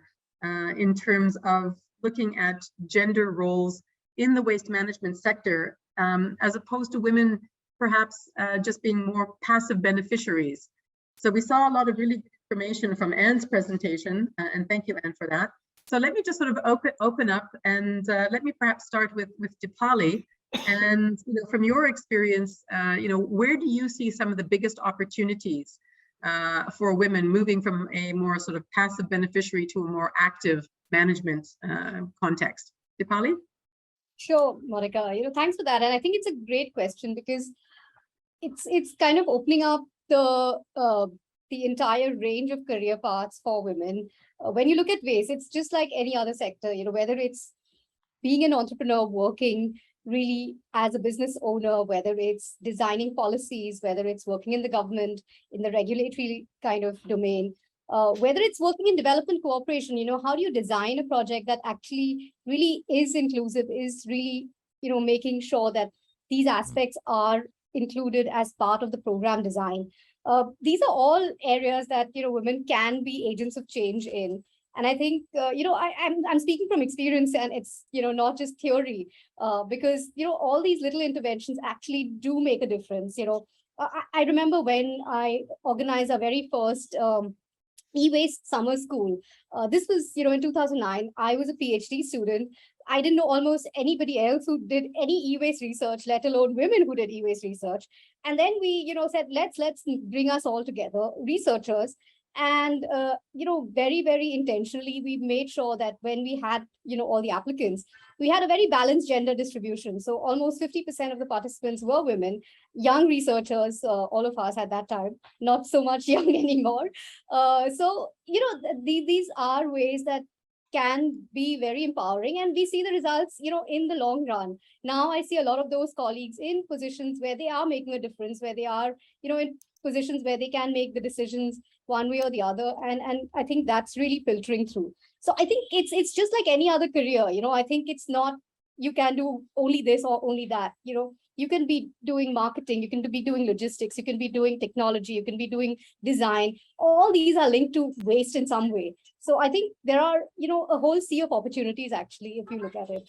in terms of looking at gender roles in the waste management sector, as opposed to women perhaps just being more passive beneficiaries. So we saw a lot of really good information from Anne's presentation, and thank you, Anne, for that. So let me just sort of open up, and let me perhaps start with Dipali. And from your experience, where do you see some of the biggest opportunities for women moving from a more sort of passive beneficiary to a more active management context? Dipali? Sure, Monica. Thanks for that. And I think it's a great question because it's kind of opening up the entire range of career paths for women. When you look at waste, it's just like any other sector. Whether it's being an entrepreneur, working really as a business owner, whether it's designing policies, whether it's working in the government, in the regulatory kind of domain, whether it's working in development cooperation, how do you design a project that actually really is inclusive, is really, making sure that these aspects are included as part of the program design. These are all areas that, women can be agents of change in. And I think, I'm speaking from experience, and it's, not just theory, because, all these little interventions actually do make a difference. I remember when I organized our very first e-waste summer school. This was, in 2009. I was a PhD student. I didn't know almost anybody else who did any e-waste research, let alone women who did e-waste research. And then we, said, let's bring us all together, researchers. And, very, very intentionally, we made sure that when we had, all the applicants, we had a very balanced gender distribution. So almost 50% of the participants were women, young researchers, all of us at that time, not so much young anymore. So, these are ways that can be very empowering, and we see the results, in the long run. Now I see a lot of those colleagues in positions where they are making a difference, where they are, in positions where they can make the decisions one way or the other. And I think that's really filtering through. So I think it's just like any other career, I think it's not, you can do only this or only that, you can be doing marketing, you can be doing logistics, you can be doing technology, you can be doing design. All these are linked to waste in some way. So I think there are, a whole sea of opportunities, actually, if you look at it.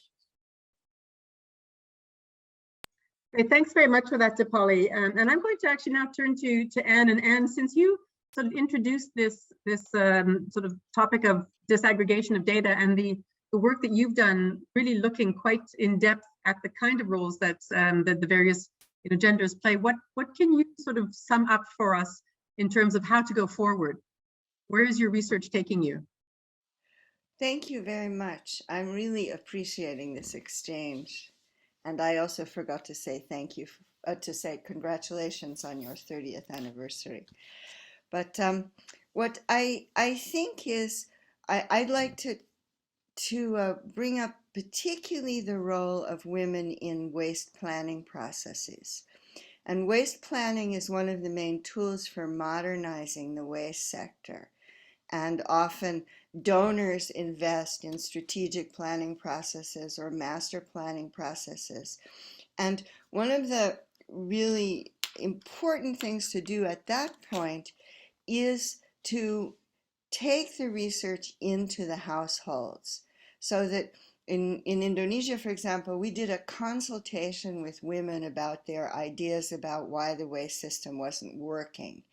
Okay, thanks very much for that, Dipali. And I'm going to actually now turn to Anne. And Anne, since you sort of introduced this sort of topic of disaggregation of data and the work that you've done, really looking quite in depth at the kind of roles that the various genders play, what can you sort of sum up for us in terms of how to go forward? Where is your research taking you? Thank you very much. I'm really appreciating this exchange. And I also forgot to say thank you, to say congratulations on your 30th anniversary. But what I think is, I'd like to bring up particularly the role of women in waste planning processes. And waste planning is one of the main tools for modernizing the waste sector. And often donors invest in strategic planning processes or master planning processes. And one of the really important things to do at that point is to take the research into the households. So that in Indonesia, for example, we did a consultation with women about their ideas about why the waste system wasn't working.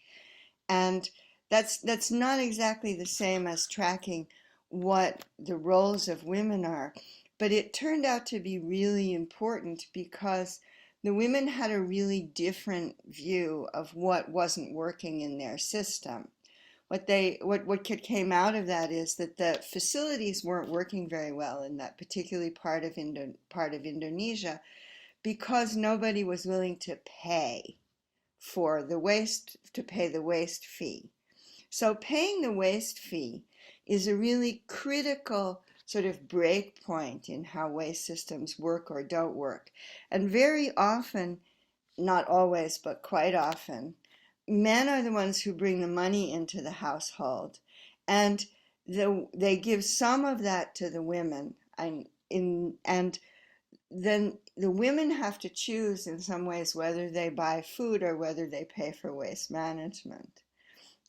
And that's not exactly the same as tracking what the roles of women are, but it turned out to be really important because the women had a really different view of what wasn't working in their system. What came out of that is that the facilities weren't working very well in that particularly part of Indonesia because nobody was willing to pay for the waste, to pay the waste fee. So paying the waste fee is a really critical sort of break point in how waste systems work or don't work. And very often, not always, but quite often, men are the ones who bring the money into the household, and they give some of that to the women, and then the women have to choose in some ways whether they buy food or whether they pay for waste management.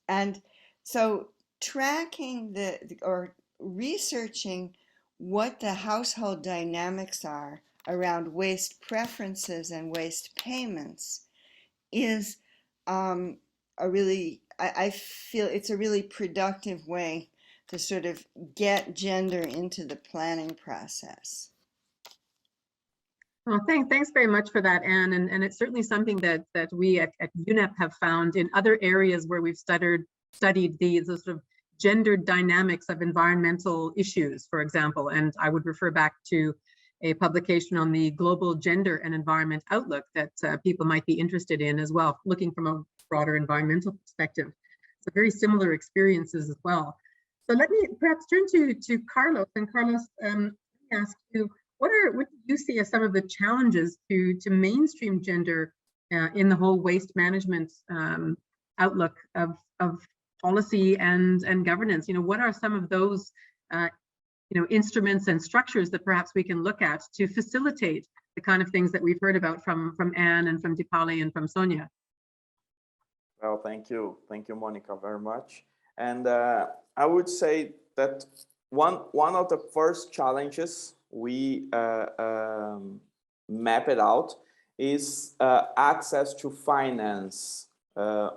And so tracking or researching what the household dynamics are around waste preferences and waste payments is I feel it's a really productive way to sort of get gender into the planning process. Well, thanks very much for that, Anne. And it's certainly something that we at UNEP have found in other areas where we've studied the sort of gendered dynamics of environmental issues, for example. And I would refer back to a publication on the global gender and environment outlook that people might be interested in as well, looking from a broader environmental perspective. So very similar experiences as well. So let me perhaps turn to Carlos. And Carlos, let me ask you, what do you see as some of the challenges to mainstream gender in the whole waste management outlook of policy and governance? What are some of those instruments and structures that perhaps we can look at to facilitate the kind of things that we've heard about from Anne and from Dipali and from Sonia? Well, thank you, Monica, very much. And I would say that one of the first challenges we map it out is access to finance,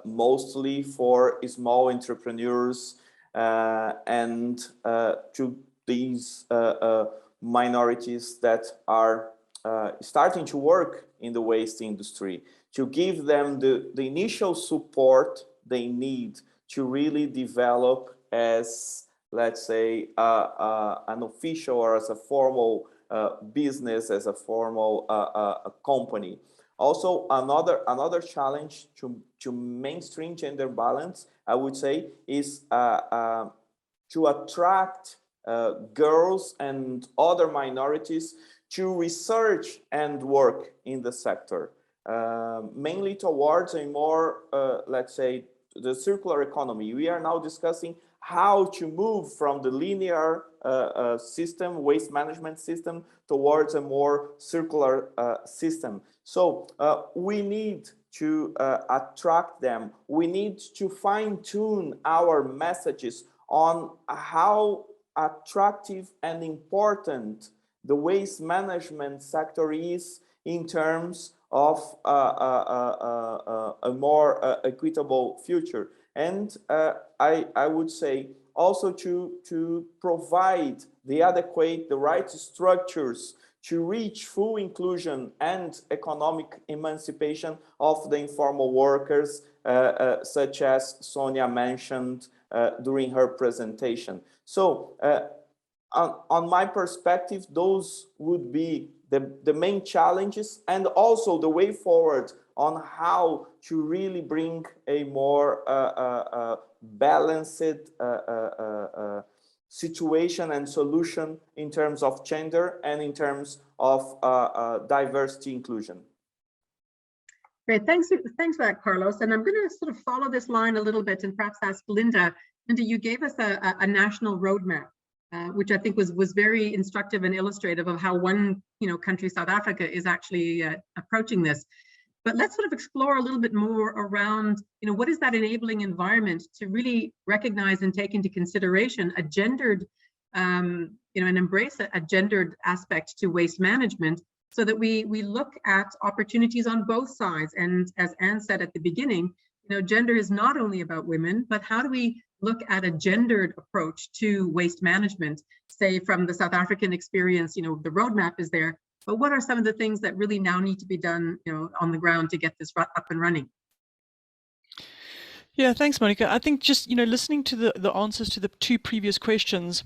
mostly for small entrepreneurs and to these minorities that are starting to work in the waste industry, to give them the initial support they need to really develop as, let's say, an official or as a formal business, as a formal company. Also, another challenge to mainstream gender balance, I would say, is to attract girls and other minorities to research and work in the sector, mainly towards a more, let's say, the circular economy. We are now discussing how to move from the linear system, waste management system, towards a more circular system. So we need to attract them. We need to fine-tune our messages on how attractive and important the waste management sector is in terms of a more equitable future. And I would say also to provide the right structures to reach full inclusion and economic emancipation of the informal workers, such as Sonia mentioned during her presentation. So on my perspective, those would be the main challenges, and also the way forward on how to really bring a more balanced situation and solution in terms of gender and in terms of diversity inclusion. Great, thanks for that, Carlos. And I'm going to sort of follow this line a little bit and perhaps ask Linda. Linda, you gave us a national roadmap, which I think was very instructive and illustrative of how one country, South Africa, is actually approaching this. But let's sort of explore a little bit more around, what is that enabling environment to really recognize and take into consideration a gendered, and embrace a gendered aspect to waste management, so that we look at opportunities on both sides. And as Anne said at the beginning, gender is not only about women, but how do we look at a gendered approach to waste management? Say from the South African experience, the roadmap is there, but what are some of the things that really now need to be done, on the ground to get this up and running? Yeah, thanks, Monica. I think just, listening to the answers to the two previous questions,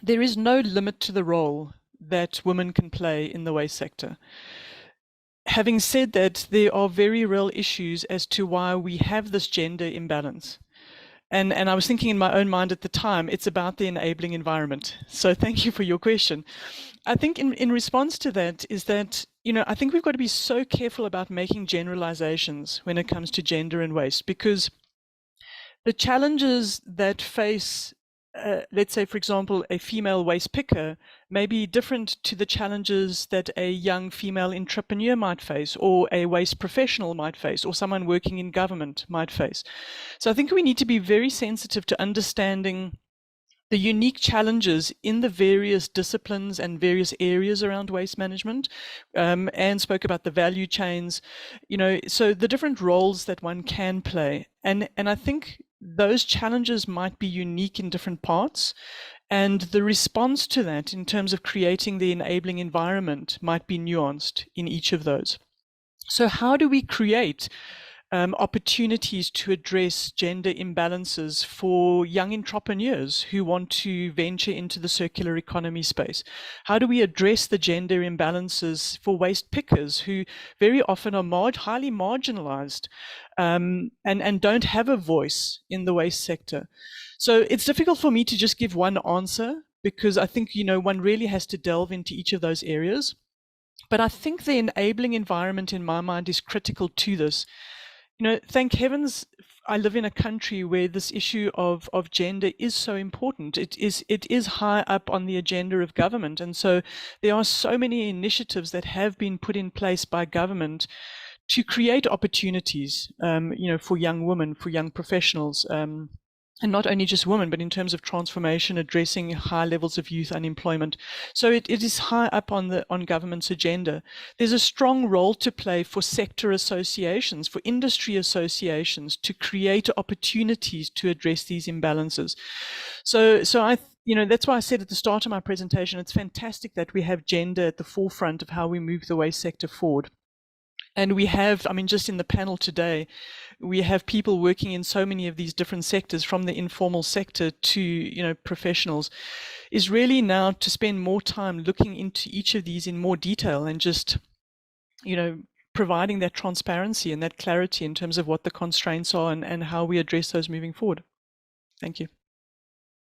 there is no limit to the role that women can play in the waste sector. Having said that, there are very real issues as to why we have this gender imbalance. And I was thinking in my own mind at the time, it's about the enabling environment. So thank you for your question. I think in response to that is that I think we've got to be so careful about making generalizations when it comes to gender and waste, because the challenges that face, let's say, for example, a female waste picker may be different to the challenges that a young female entrepreneur might face, or a waste professional might face, or someone working in government might face. So I think we need to be very sensitive to understanding the unique challenges in the various disciplines and various areas around waste management. Anne spoke about the value chains, so the different roles that one can play. And I think those challenges might be unique in different parts. And the response to that in terms of creating the enabling environment might be nuanced in each of those. So how do we create opportunities to address gender imbalances for young entrepreneurs who want to venture into the circular economy space? How do we address the gender imbalances for waste pickers who very often are highly marginalized and don't have a voice in the waste sector? So it's difficult for me to just give one answer, because I think, one really has to delve into each of those areas. But I think the enabling environment in my mind is critical to this. Thank heavens I live in a country where this issue of gender is so important. It is high up on the agenda of government. And so there are so many initiatives that have been put in place by government to create opportunities, for young women, for young professionals, and not only just women, but in terms of transformation, addressing high levels of youth unemployment. So it is high up on government's agenda. There's a strong role to play for sector associations, for industry associations, to create opportunities to address these imbalances. So I, that's why I said at the start of my presentation, it's fantastic that we have gender at the forefront of how we move the waste sector forward. And we have, just in the panel today, we have people working in so many of these different sectors, from the informal sector to, professionals, is really now to spend more time looking into each of these in more detail and just, providing that transparency and that clarity in terms of what the constraints are and how we address those moving forward. Thank you.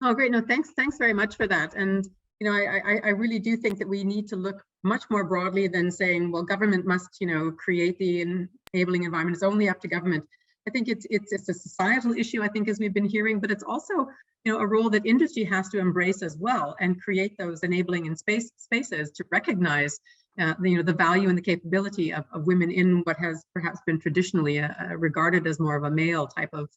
Oh, great. No, thanks very much for that. And, I really do think that we need to look much more broadly than saying, well, government must, create the enabling environment. It's only up to government. I think it's a societal issue, I think, as we've been hearing, but it's also, a role that industry has to embrace as well and create those enabling and spaces to recognize, the value and the capability of women in what has perhaps been traditionally regarded as more of a male type of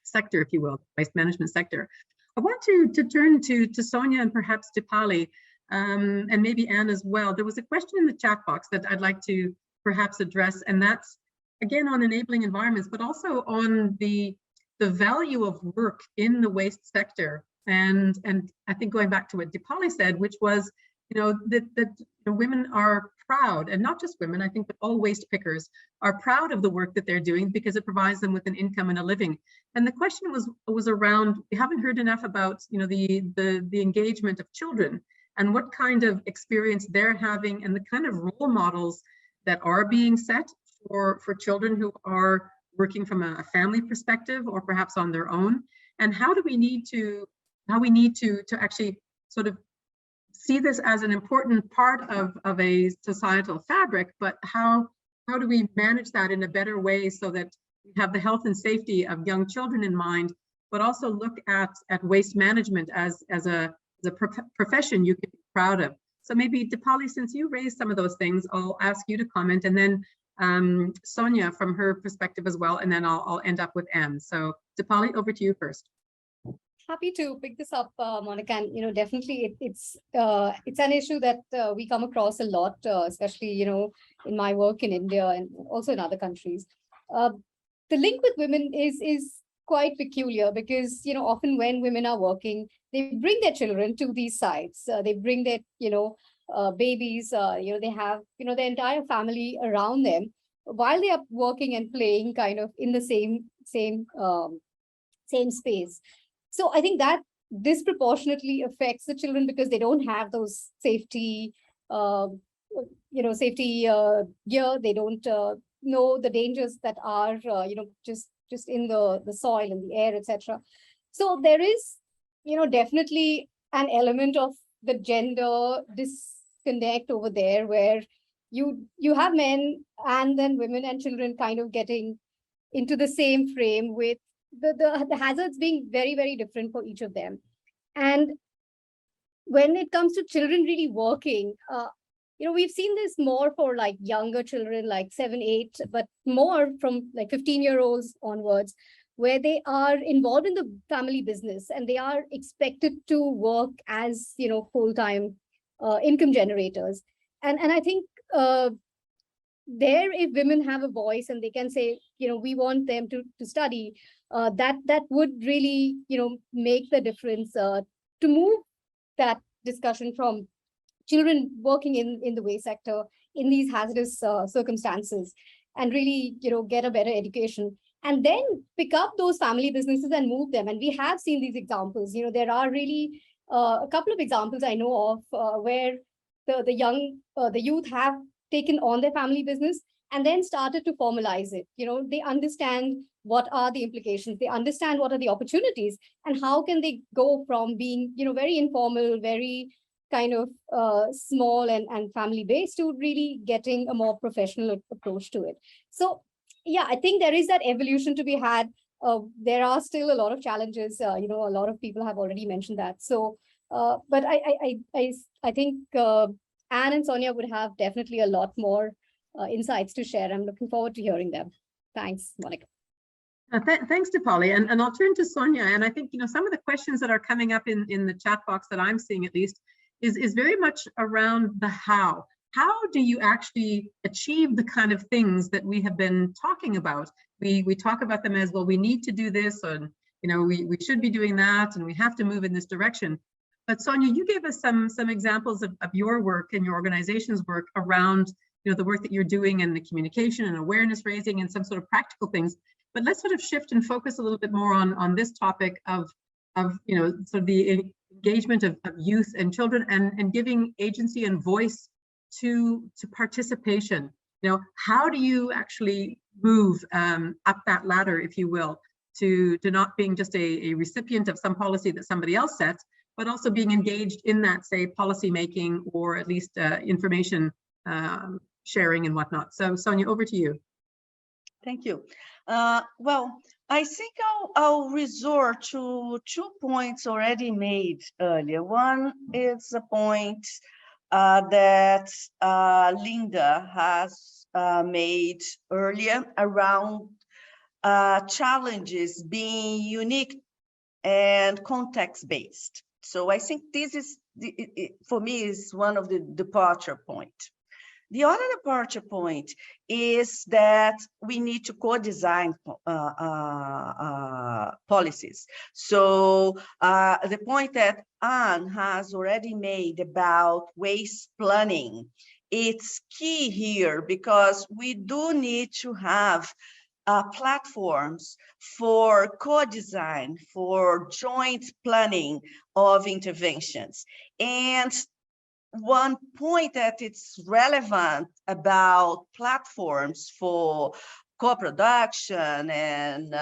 sector, if you will, waste management sector. I want to turn to Sonia and perhaps to Pali, and maybe Anne as well. There was a question in the chat box that I'd like to perhaps address, and that's again on enabling environments, but also on the value of work in the waste sector. And I think going back to what Dipali said, which was, that women are proud, and not just women, I think that all waste pickers are proud of the work that they're doing because it provides them with an income and a living. And the question was around, we haven't heard enough about, the engagement of children and what kind of experience they're having and the kind of role models that are being set for children who are working from a family perspective or perhaps on their own. And how we need to actually sort of see this as an important part of a societal fabric, but how do we manage that in a better way so that we have the health and safety of young children in mind, but also look at waste management as a profession you can be proud of. So maybe Dipali, since you raised some of those things, I'll ask you to comment, and then Sonia from her perspective as well, and then I'll end up with Anne. So Dipali, over to you first. Happy to pick this up, Monica, and definitely it's an issue that we come across a lot, especially in my work in India and also in other countries. The link with women is quite peculiar because often when women are working, they bring their children to these sites. They bring their babies. They have their entire family around them while they are working and playing kind of in the same space. So I think that disproportionately affects the children because they don't have those safety, safety gear. They don't know the dangers that are, just in the soil and the air, etc. So there is, definitely an element of the gender disconnect over there where, you have men and then women and children kind of getting into the same frame with the hazards being very, very different for each of them. And when it comes to children really working, we've seen this more for like younger children, like 7, 8, but more from like 15-year-olds onwards, where they are involved in the family business and they are expected to work as, full-time income generators. And I think there, if women have a voice and they can say, we want them to study, that would really, make the difference to move that discussion from children working in the waste sector in these hazardous circumstances, and really, get a better education, and then pick up those family businesses and move them. And we have seen these examples. There are really a couple of examples I know of where the youth have taken on their family business and then started to formalize it. They understand what are the implications, they understand what are the opportunities, and how can they go from being, very informal, very kind of small and family based, to really getting a more professional approach to it. So yeah, I think there is that evolution to be had. There are still a lot of challenges. A lot of people have already mentioned that. So, but I think Anne and Sonia would have definitely a lot more insights to share. I'm looking forward to hearing them. Thanks, Monica. Thanks, Dipali. And I'll turn to Sonia. And I think, some of the questions that are coming up in the chat box that I'm seeing, at least, is very much around the how. How do you actually achieve the kind of things that we have been talking about? We talk about them as, well, we need to do this, and we should be doing that, and we have to move in this direction. But Sonia, you gave us some examples of your work and your organization's work around the work that you're doing, and the communication and awareness raising and some sort of practical things. But let's sort of shift and focus a little bit more on this topic of sort of the engagement of youth and children, and giving agency and voice to participation. How do you actually move up that ladder, if you will, to not being just a recipient of some policy that somebody else sets, but also being engaged in that, say, policy making, or at least information sharing and whatnot. So Sonia, over to you. Thank you. Well, I think I'll resort to 2 points already made earlier. One is a point that Linda has made earlier around challenges being unique and context-based. So I think this is, for me, is one of the departure points. The other departure point is that we need to co-design policies. So the point that Anne has already made about waste planning, it's key here, because we do need to have platforms for co-design, for joint planning of interventions. And one point that it's relevant about platforms for co-production and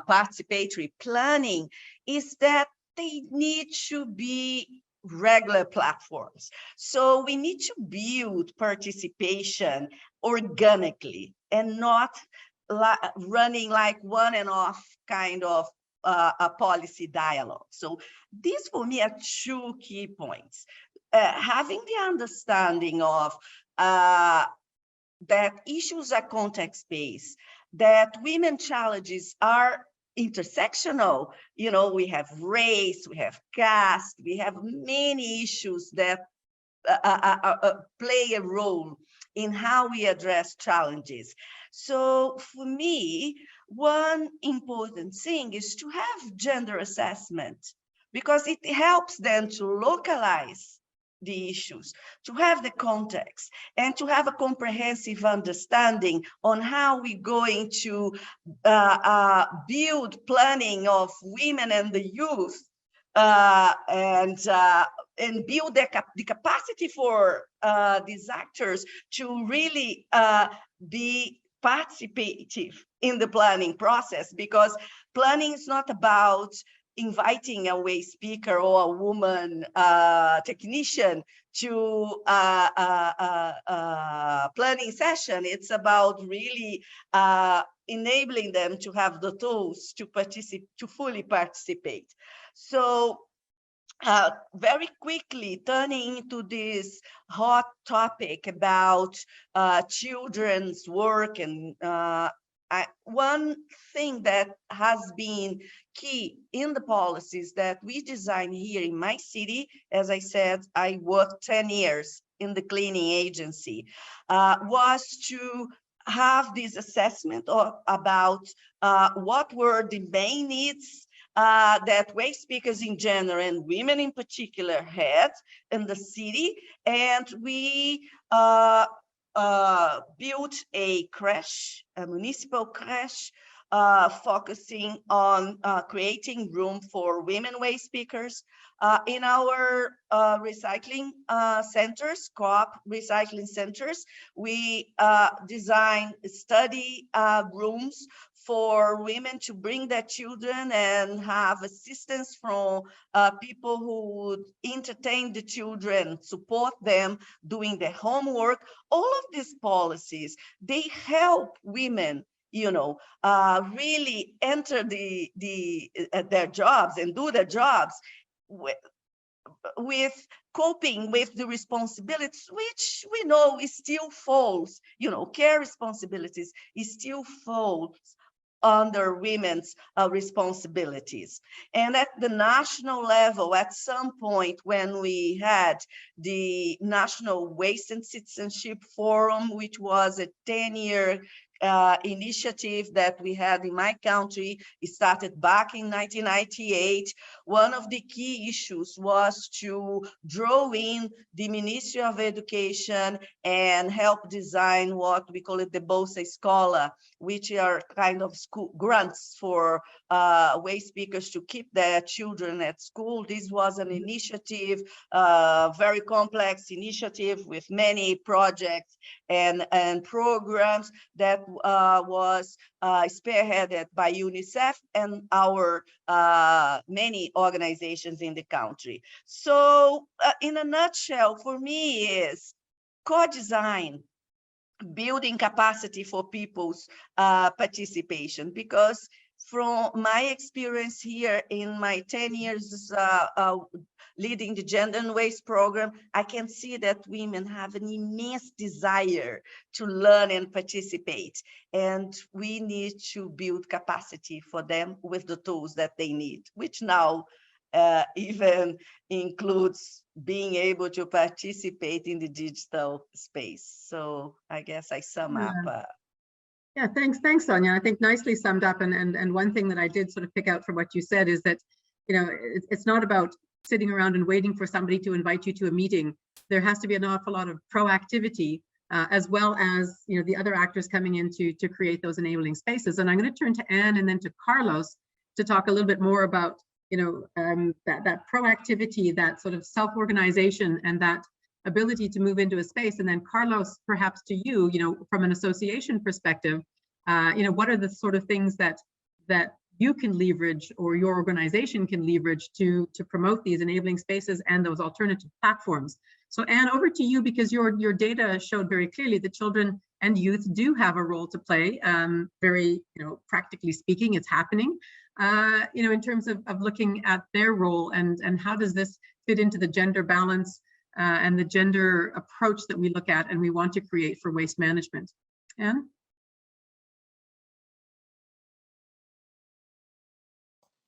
participatory planning is that they need to be regular platforms. So we need to build participation organically and not running like one and off kind of a policy dialogue. So these for me are 2 key points. Having the understanding of that issues are context-based, that women challenges are intersectional. We have race, we have caste, we have many issues that play a role in how we address challenges. So for me, one important thing is to have gender assessment, because it helps them to localize the issues, to have the context, and to have a comprehensive understanding on how we're going to build planning of women and the youth, and build the capacity for these actors to really be participative in the planning process, because planning is not about inviting a waste speaker or a woman technician to planning session. It's about really enabling them to have the tools to fully participate. So very quickly turning into this hot topic about children's work, and one thing that has been key in the policies that we design here in my city, as I said, I worked 10 years in the cleaning agency, was to have this assessment about what were the main needs that waste speakers in general and women in particular had in the city. And we built a creche, a municipal creche, focusing on creating room for women waste speakers. In our recycling centers, co-op recycling centers, we design study rooms for women to bring their children and have assistance from people who would entertain the children, support them doing their homework. All of these policies, they help women, really enter their jobs and do their jobs with coping with the responsibilities, which we know is still falls, care responsibilities is still falls under women's responsibilities. And at the national level, at some point when we had the National Waste and Citizenship Forum, which was a 10-year initiative that we had in my country, it started back in 1998. One of the key issues was to draw in the Ministry of Education and help design what we call it the Bolsa Escola, which are kind of school grants for waste speakers to keep their children at school. This was an initiative, very complex initiative with many projects and programs that was spearheaded by UNICEF and our many organizations in the country. So in a nutshell, for me is co-design, building capacity for people's participation, because from my experience here in my 10 years leading the Gender and Waste program, I can see that women have an immense desire to learn and participate. And we need to build capacity for them with the tools that they need, which now even includes being able to participate in the digital space. So I guess I sum up. Yeah, thanks, Sonia. I think nicely summed up. And one thing that I did sort of pick out from what you said is that, it's not about sitting around and waiting for somebody to invite you to a meeting. There has to be an awful lot of proactivity, as well as, the other actors coming in to create those enabling spaces. And I'm going to turn to Anne and then to Carlos to talk a little bit more about, that proactivity, that sort of self-organization, and that ability to move into a space. And then Carlos, perhaps to you, from an association perspective, what are the sort of things that you can leverage, or your organization can leverage to promote these enabling spaces and those alternative platforms? So Anne, over to you, because your data showed very clearly that children and youth do have a role to play. Very, practically speaking, it's happening. In terms of looking at their role, and how does this fit into the gender balance and the gender approach that we look at and we want to create for waste management? Anne?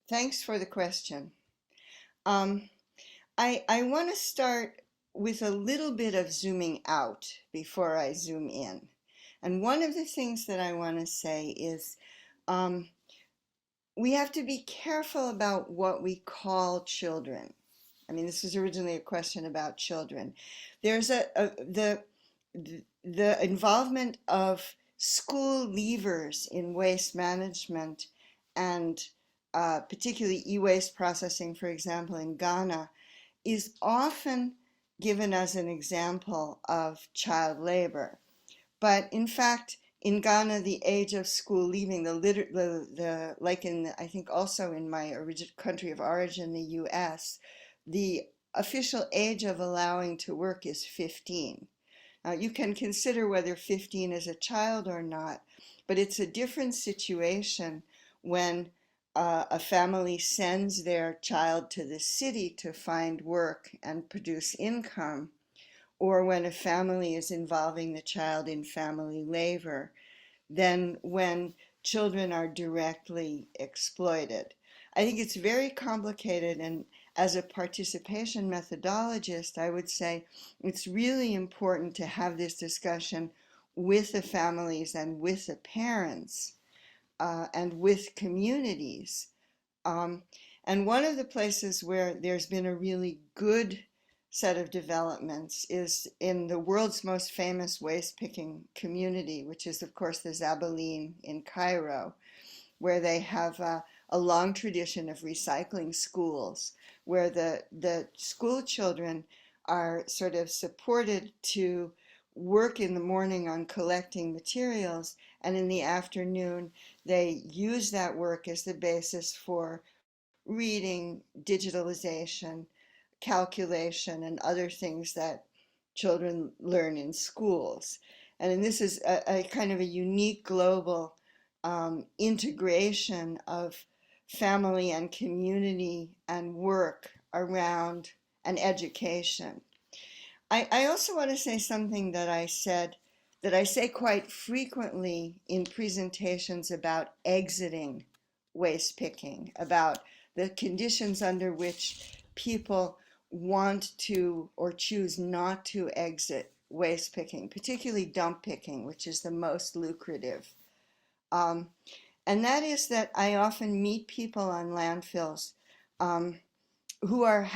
Thanks for the question. I want to start with a little bit of zooming out before I zoom in. And one of the things that I want to say is we have to be careful about what we call children. I mean, this was originally a question about children. There's the involvement of school leavers in waste management, and particularly e-waste processing, for example, in Ghana, is often given as an example of child labor. But in fact, in Ghana, the age of school leaving, like in, I think also in my country of origin, the US, the official age of allowing to work is 15. You can consider whether 15 is a child or not, but it's a different situation when a family sends their child to the city to find work and produce income, or when a family is involving the child in family labor, than when children are directly exploited. I think it's very complicated, and as a participation methodologist, I would say it's really important to have this discussion with the families and with the parents and with communities. And one of the places where there's been a really good set of developments is in the world's most famous waste picking community, which is of course the Zabaleen in Cairo, where they have a long tradition of recycling schools, where the school children are sort of supported to work in the morning on collecting materials, and in the afternoon they use that work as the basis for reading, digitalization, calculation, and other things that children learn in schools. And this is a kind of a unique global integration of family and community and work around and education. I also want to say something that I say quite frequently in presentations about exiting waste picking, about the conditions under which people want to or choose not to exit waste picking, particularly dump picking, which is the most lucrative. And that is that I often meet people on landfills who are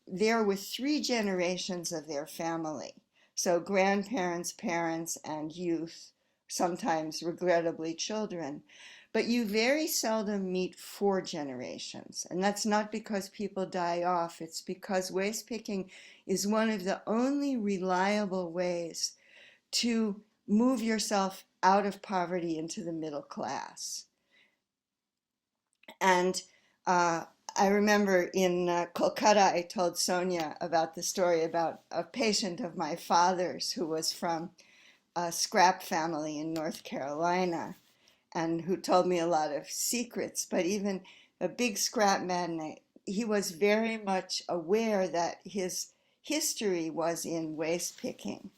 there with 3 generations of their family. So grandparents, parents, and youth, sometimes regrettably children. But you very seldom meet 4 generations. And that's not because people die off. It's because waste picking is one of the only reliable ways to move yourself out of poverty into the middle class. And I remember in Kolkata, I told Sonia about the story about a patient of my father's who was from a scrap family in North Carolina, and who told me a lot of secrets. But even a big scrap magnate, he was very much aware that his history was in waste picking.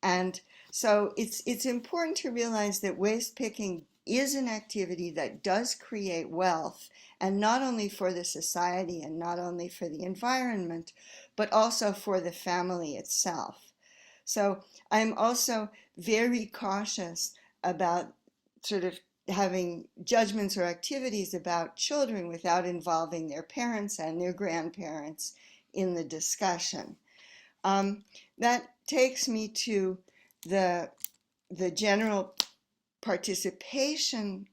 And so it's important to realize that waste picking is an activity that does create wealth, and not only for the society and not only for the environment, but also for the family itself. So I'm also very cautious about sort of having judgments or activities about children without involving their parents and their grandparents in the discussion. That takes me to the general participation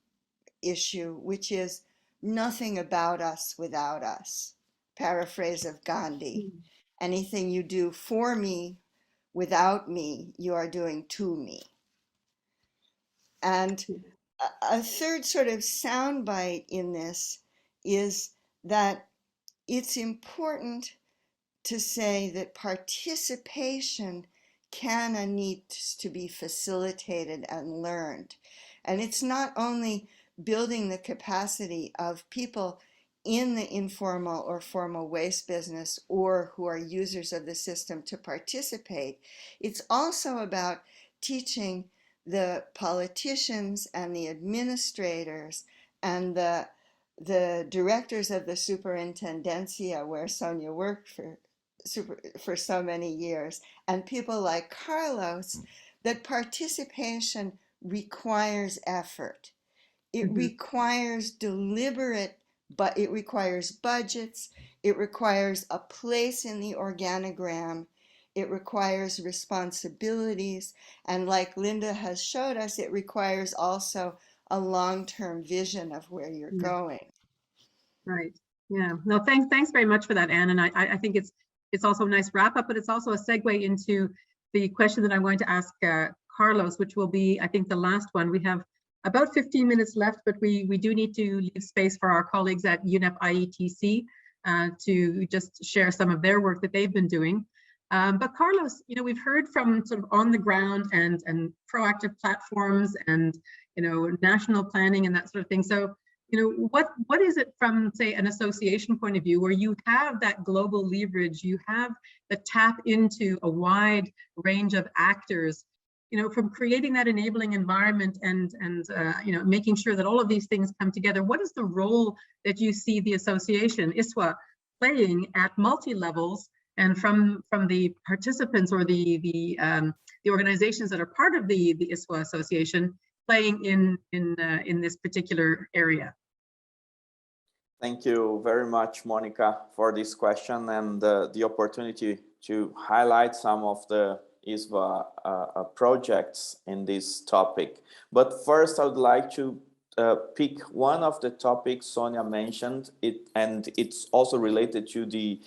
issue, which is nothing about us without us. Paraphrase of Gandhi. Anything you do for me, without me, you are doing to me. And a third sort of soundbite in this is that it's important to say that participation can and needs to be facilitated and learned. And it's not only building the capacity of people in the informal or formal waste business or who are users of the system to participate. It's also about teaching the politicians and the administrators and the directors of the superintendencia, where Sonia worked for so many years, and people like Carlos, that participation requires effort. It requires deliberate, but it requires budgets. It requires a place in the organogram. It requires responsibilities. And like Linda has showed us, it requires also a long-term vision of where you're going. Right. Yeah. No, thanks very much for that, Anne. And I think it's also a nice wrap up, but it's also a segue into the question that I'm going to ask Carlos, which will be, I think, the last one. We have about 15 minutes left, but we do need to leave space for our colleagues at UNEP-IETC. to just share some of their work that they've been doing. But Carlos, we've heard from sort of on the ground and proactive platforms and, national planning and that sort of thing. So, what is it from, say, an association point of view where you have that global leverage, you have the tap into a wide range of actors, from creating that enabling environment and making sure that all of these things come together? What is the role that you see the association, ISWA, playing at multi-levels, and from the participants or the organizations that are part of the ISWA association playing in this particular area? Thank you very much, Monica, for this question and the opportunity to highlight some of the ISWA projects in this topic. But first, I would like to pick one of the topics Sonia mentioned, and it's also related to the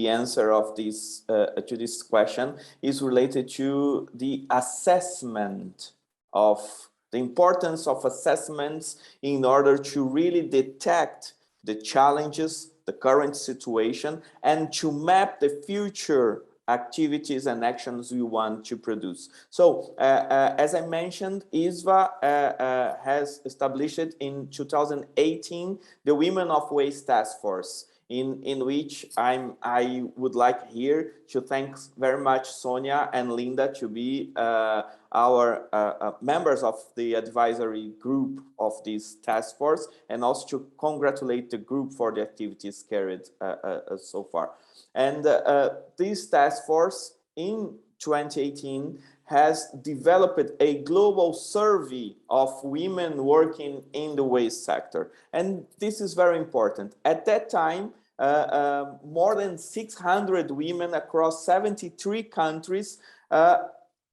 answer of this to this question, is related to the assessment of the importance of assessments in order to really detect the challenges, the current situation, and to map the future activities and actions we want to produce. So, as I mentioned, ISWA has established in 2018 the Women of Waste Task Force, in which I would like here to thank very much Sonia and Linda to be our members of the advisory group of this task force, and also to congratulate the group for the activities carried so far. And this task force in 2018 has developed a global survey of women working in the waste sector. And this is very important. At that time, more than 600 women across 73 countries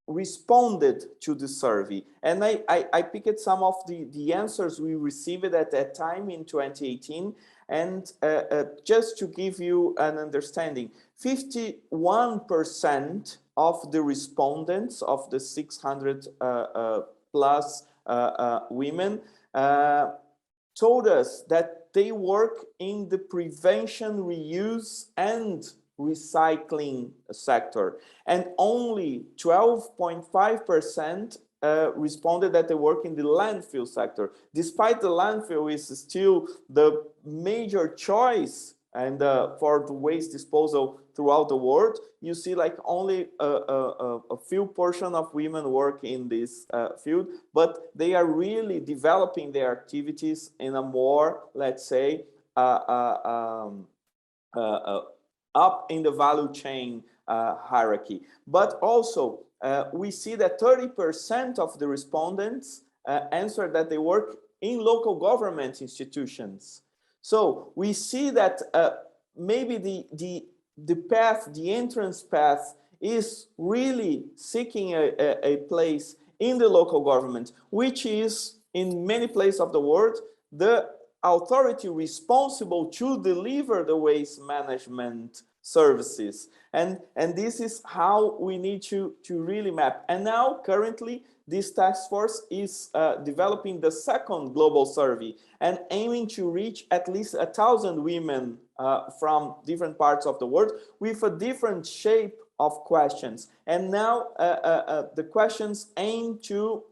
responded to the survey. And I picked some of the answers we received at that time in 2018. And just to give you an understanding, 51% of the respondents of the 600 plus women told us that they work in the prevention, reuse, and recycling sector. And only 12.5% responded that they work in the landfill sector. Despite the landfill is still the major choice and for the waste disposal throughout the world, you see like only a few portion of women work in this field, but they are really developing their activities in a more, let's say, up in the value chain hierarchy. But also, we see that 30% of the respondents answered that they work in local government institutions. So we see that maybe the path, the entrance path, is really seeking a place in the local government, which is in many places of the world the authority responsible to deliver the waste management services. And this is how we need to really map. And now currently this task force is developing the second global survey and aiming to reach at least 1,000 women from different parts of the world with a different shape of questions. And now the questions aim to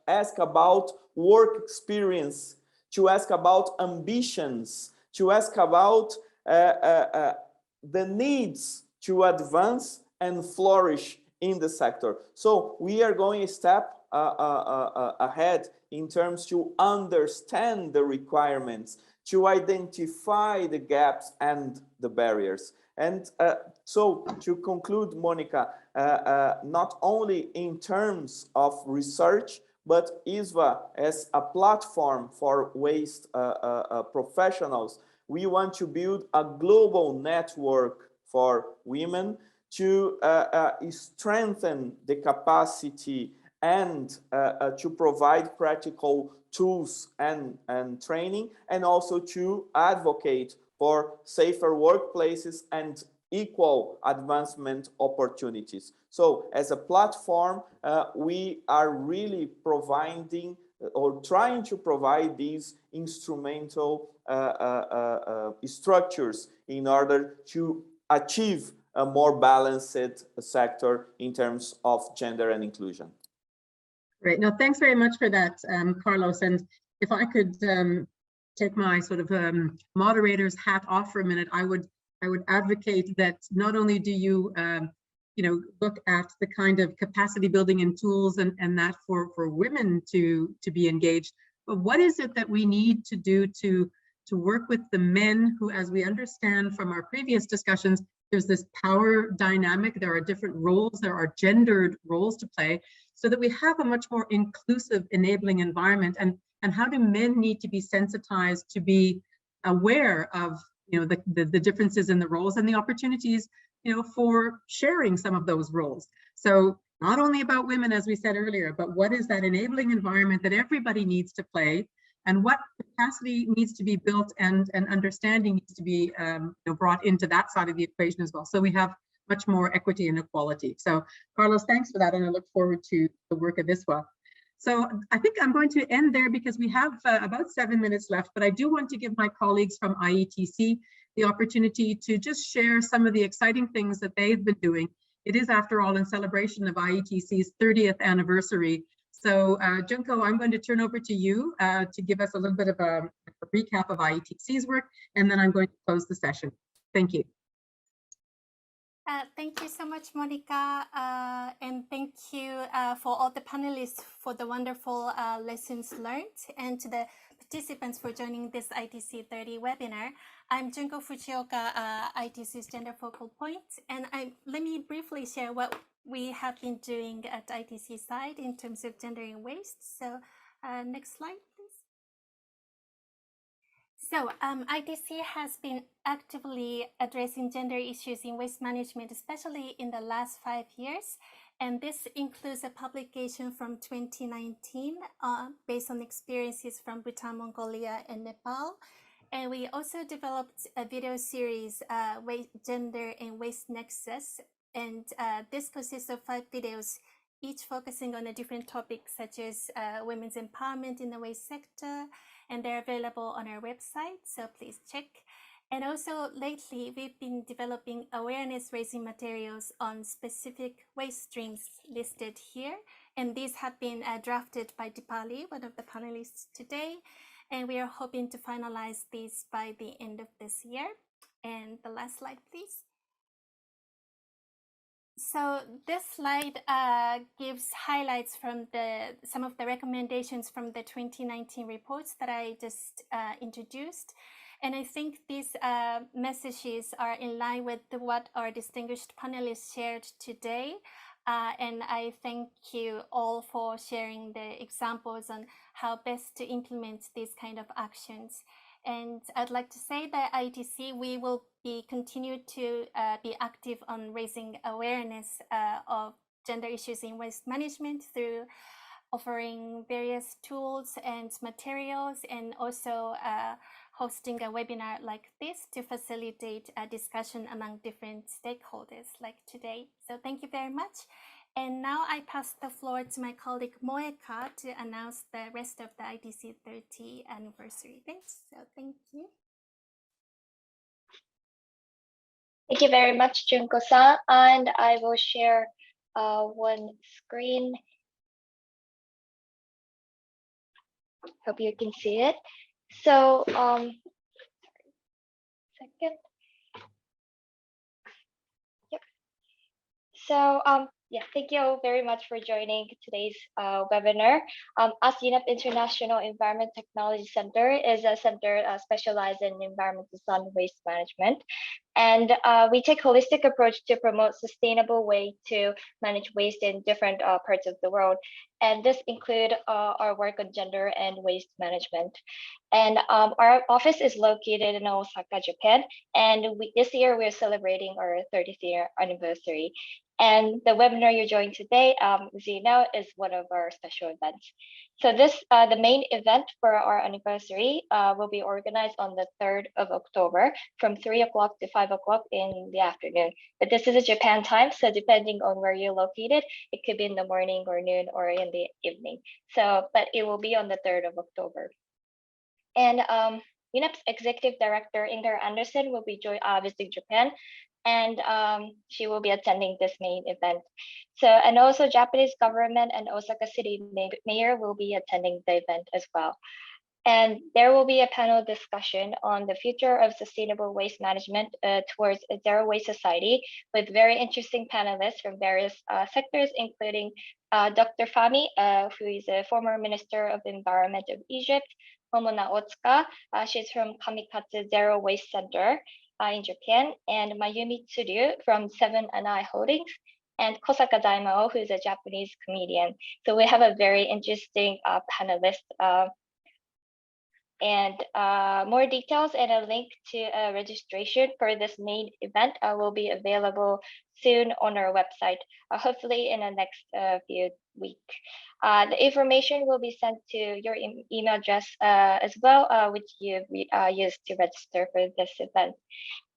ask about work experience, to ask about ambitions, to ask about the needs to advance and flourish in the sector. So we are going a step ahead in terms to understand the requirements, to identify the gaps and the barriers. And so to conclude, Monica, not only in terms of research, but ISWA as a platform for waste professionals, we want to build a global network for women to strengthen the capacity and to provide practical tools and training, and also to advocate for safer workplaces and equal advancement opportunities. So as a platform, we are really providing or trying to provide these instrumental structures in order to achieve a more balanced sector in terms of gender and inclusion. Great. No, thanks very much for that, Carlos. And if I could take my sort of moderator's hat off for a minute, I would advocate that not only do you look at the kind of capacity building and tools and that for women to be engaged, but what is it that we need to do to work with the men who, as we understand from our previous discussions, there's this power dynamic, there are different roles, there are gendered roles to play, so that we have a much more inclusive, enabling environment. And how do men need to be sensitized to be aware of the differences in the roles and the opportunities for sharing some of those roles. So not only about women, as we said earlier, but what is that enabling environment that everybody needs to play, and what capacity needs to be built and understanding needs to be brought into that side of the equation as well. So we have much more equity and equality. So Carlos, thanks for that, and I look forward to the work of ISWA. So I think I'm going to end there because we have about 7 minutes left, but I do want to give my colleagues from IETC the opportunity to just share some of the exciting things that they've been doing. It is, after all, in celebration of IETC's 30th anniversary. So Junko, I'm going to turn over to you to give us a little bit of a recap of IETC's work, and then I'm going to close the session. Thank you. Thank you so much, Monica, and thank you for all the panelists for the wonderful lessons learned, and to the participants for joining this ITC 30 webinar. I'm Junko Fujioka, ITC's Gender Focal Point, and let me briefly share what we have been doing at ITC side in terms of gender in waste. So next slide, please. So ITC has been actively addressing gender issues in waste management, especially in the last 5 years. And this includes a publication from 2019 based on experiences from Bhutan, Mongolia, and Nepal. And we also developed a video series, Gender and Waste Nexus. And this consists of 5 videos, each focusing on a different topic, such as women's empowerment in the waste sector, and they're available on our website, so please check. And also lately, we've been developing awareness-raising materials on specific waste streams listed here. And these have been drafted by Dipali, one of the panelists today. And we are hoping to finalize these by the end of this year. And the last slide, please. So this slide gives highlights from some of the recommendations from the 2019 reports that I just introduced. And I think these messages are in line with what our distinguished panelists shared today. And I thank you all for sharing the examples on how best to implement these kind of actions. And I'd like to say that IETC, we will continue to be active on raising awareness of gender issues in waste management through offering various tools and materials, and also hosting a webinar like this to facilitate a discussion among different stakeholders like today. So thank you very much. And now I pass the floor to my colleague Moeka to announce the rest of the ITC 30 anniversary events. So thank you. Thank you very much, Junko-san. And I will share one screen. Hope you can see it. So, second. Yep. So, yeah, thank you very much for joining today's webinar. As UNEP International Environment Technology Center is a center specialized in environmental solid waste management. And we take a holistic approach to promote sustainable way to manage waste in different parts of the world. And this include our work on gender and waste management. And our office is located in Osaka, Japan. And this year we're celebrating our 30th year anniversary. And the webinar you're joining today, as you know, is one of our special events. So this, the main event for our anniversary will be organized on the 3rd of October from 3 o'clock to 5 o'clock in the afternoon. But this is a Japan time, so depending on where you're located, it could be in the morning or noon or in the evening. So, but it will be on the 3rd of October. And UNEP's Executive Director, Inger Anderson, will be visiting Japan, and she will be attending this main event. So, and also Japanese government and Osaka City Mayor will be attending the event as well. And there will be a panel discussion on the future of sustainable waste management towards a zero waste society with very interesting panelists from various sectors, including Dr. Fami, who is a former Minister of the Environment of Egypt, Momona Otsuka, she's from Kamikatsu Zero Waste Center in Japan, and Mayumi Tsuryu from 7&I Holdings, and Kosaka Daimao, who is a Japanese comedian. So we have a very interesting panelist. And more details and a link to registration for this main event will be available soon on our website, hopefully in the next few weeks. The information will be sent to your email address as well, which you used to register for this event.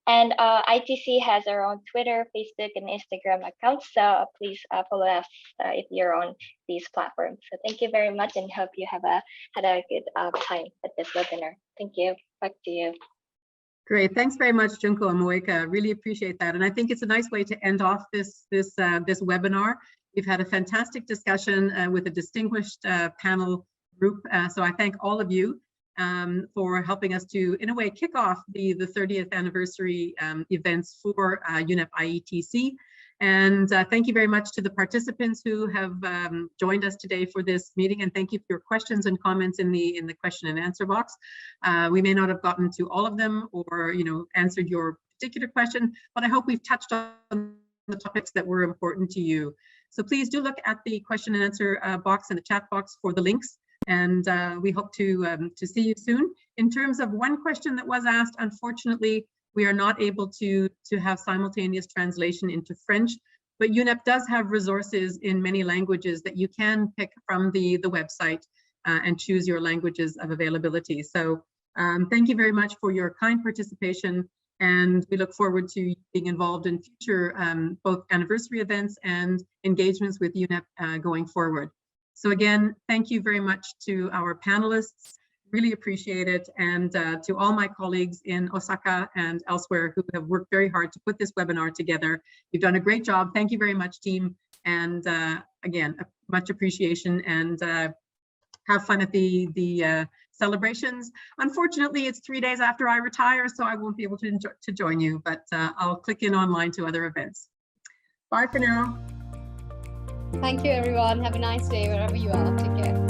And ITC has our own Twitter, Facebook, and Instagram accounts, so please follow us if you're on these platforms. So thank you very much, and hope you have had a good time at this webinar. Thank you. Back to you. Great, thanks very much, Junko and Moeka. Really appreciate that, and I think it's a nice way to end off this webinar. We've had a fantastic discussion with a distinguished panel group, so I thank all of you for helping us to, in a way, kick off the 30th anniversary events for UNEP-IETC. And thank you very much to the participants who have joined us today for this meeting, and thank you for your questions and comments in the question and answer box. We may not have gotten to all of them or answered your particular question, but I hope we've touched on the topics that were important to you. So please do look at the question and answer box and the chat box for the links. And we hope to see you soon. In terms of one question that was asked, unfortunately, we are not able to have simultaneous translation into French, but UNEP does have resources in many languages that you can pick from the website and choose your languages of availability. So thank you very much for your kind participation, and we look forward to being involved in future both anniversary events and engagements with UNEP going forward. So again, thank you very much to our panelists, really appreciate it, and to all my colleagues in Osaka and elsewhere who have worked very hard to put this webinar together. You've done a great job. Thank you very much, team. And again, much appreciation, and have fun at the celebrations. Unfortunately, it's 3 days after I retire, so I won't be able to join you, but I'll click in online to other events. Bye for now. Thank you, everyone. Have a nice day wherever you are. Take care.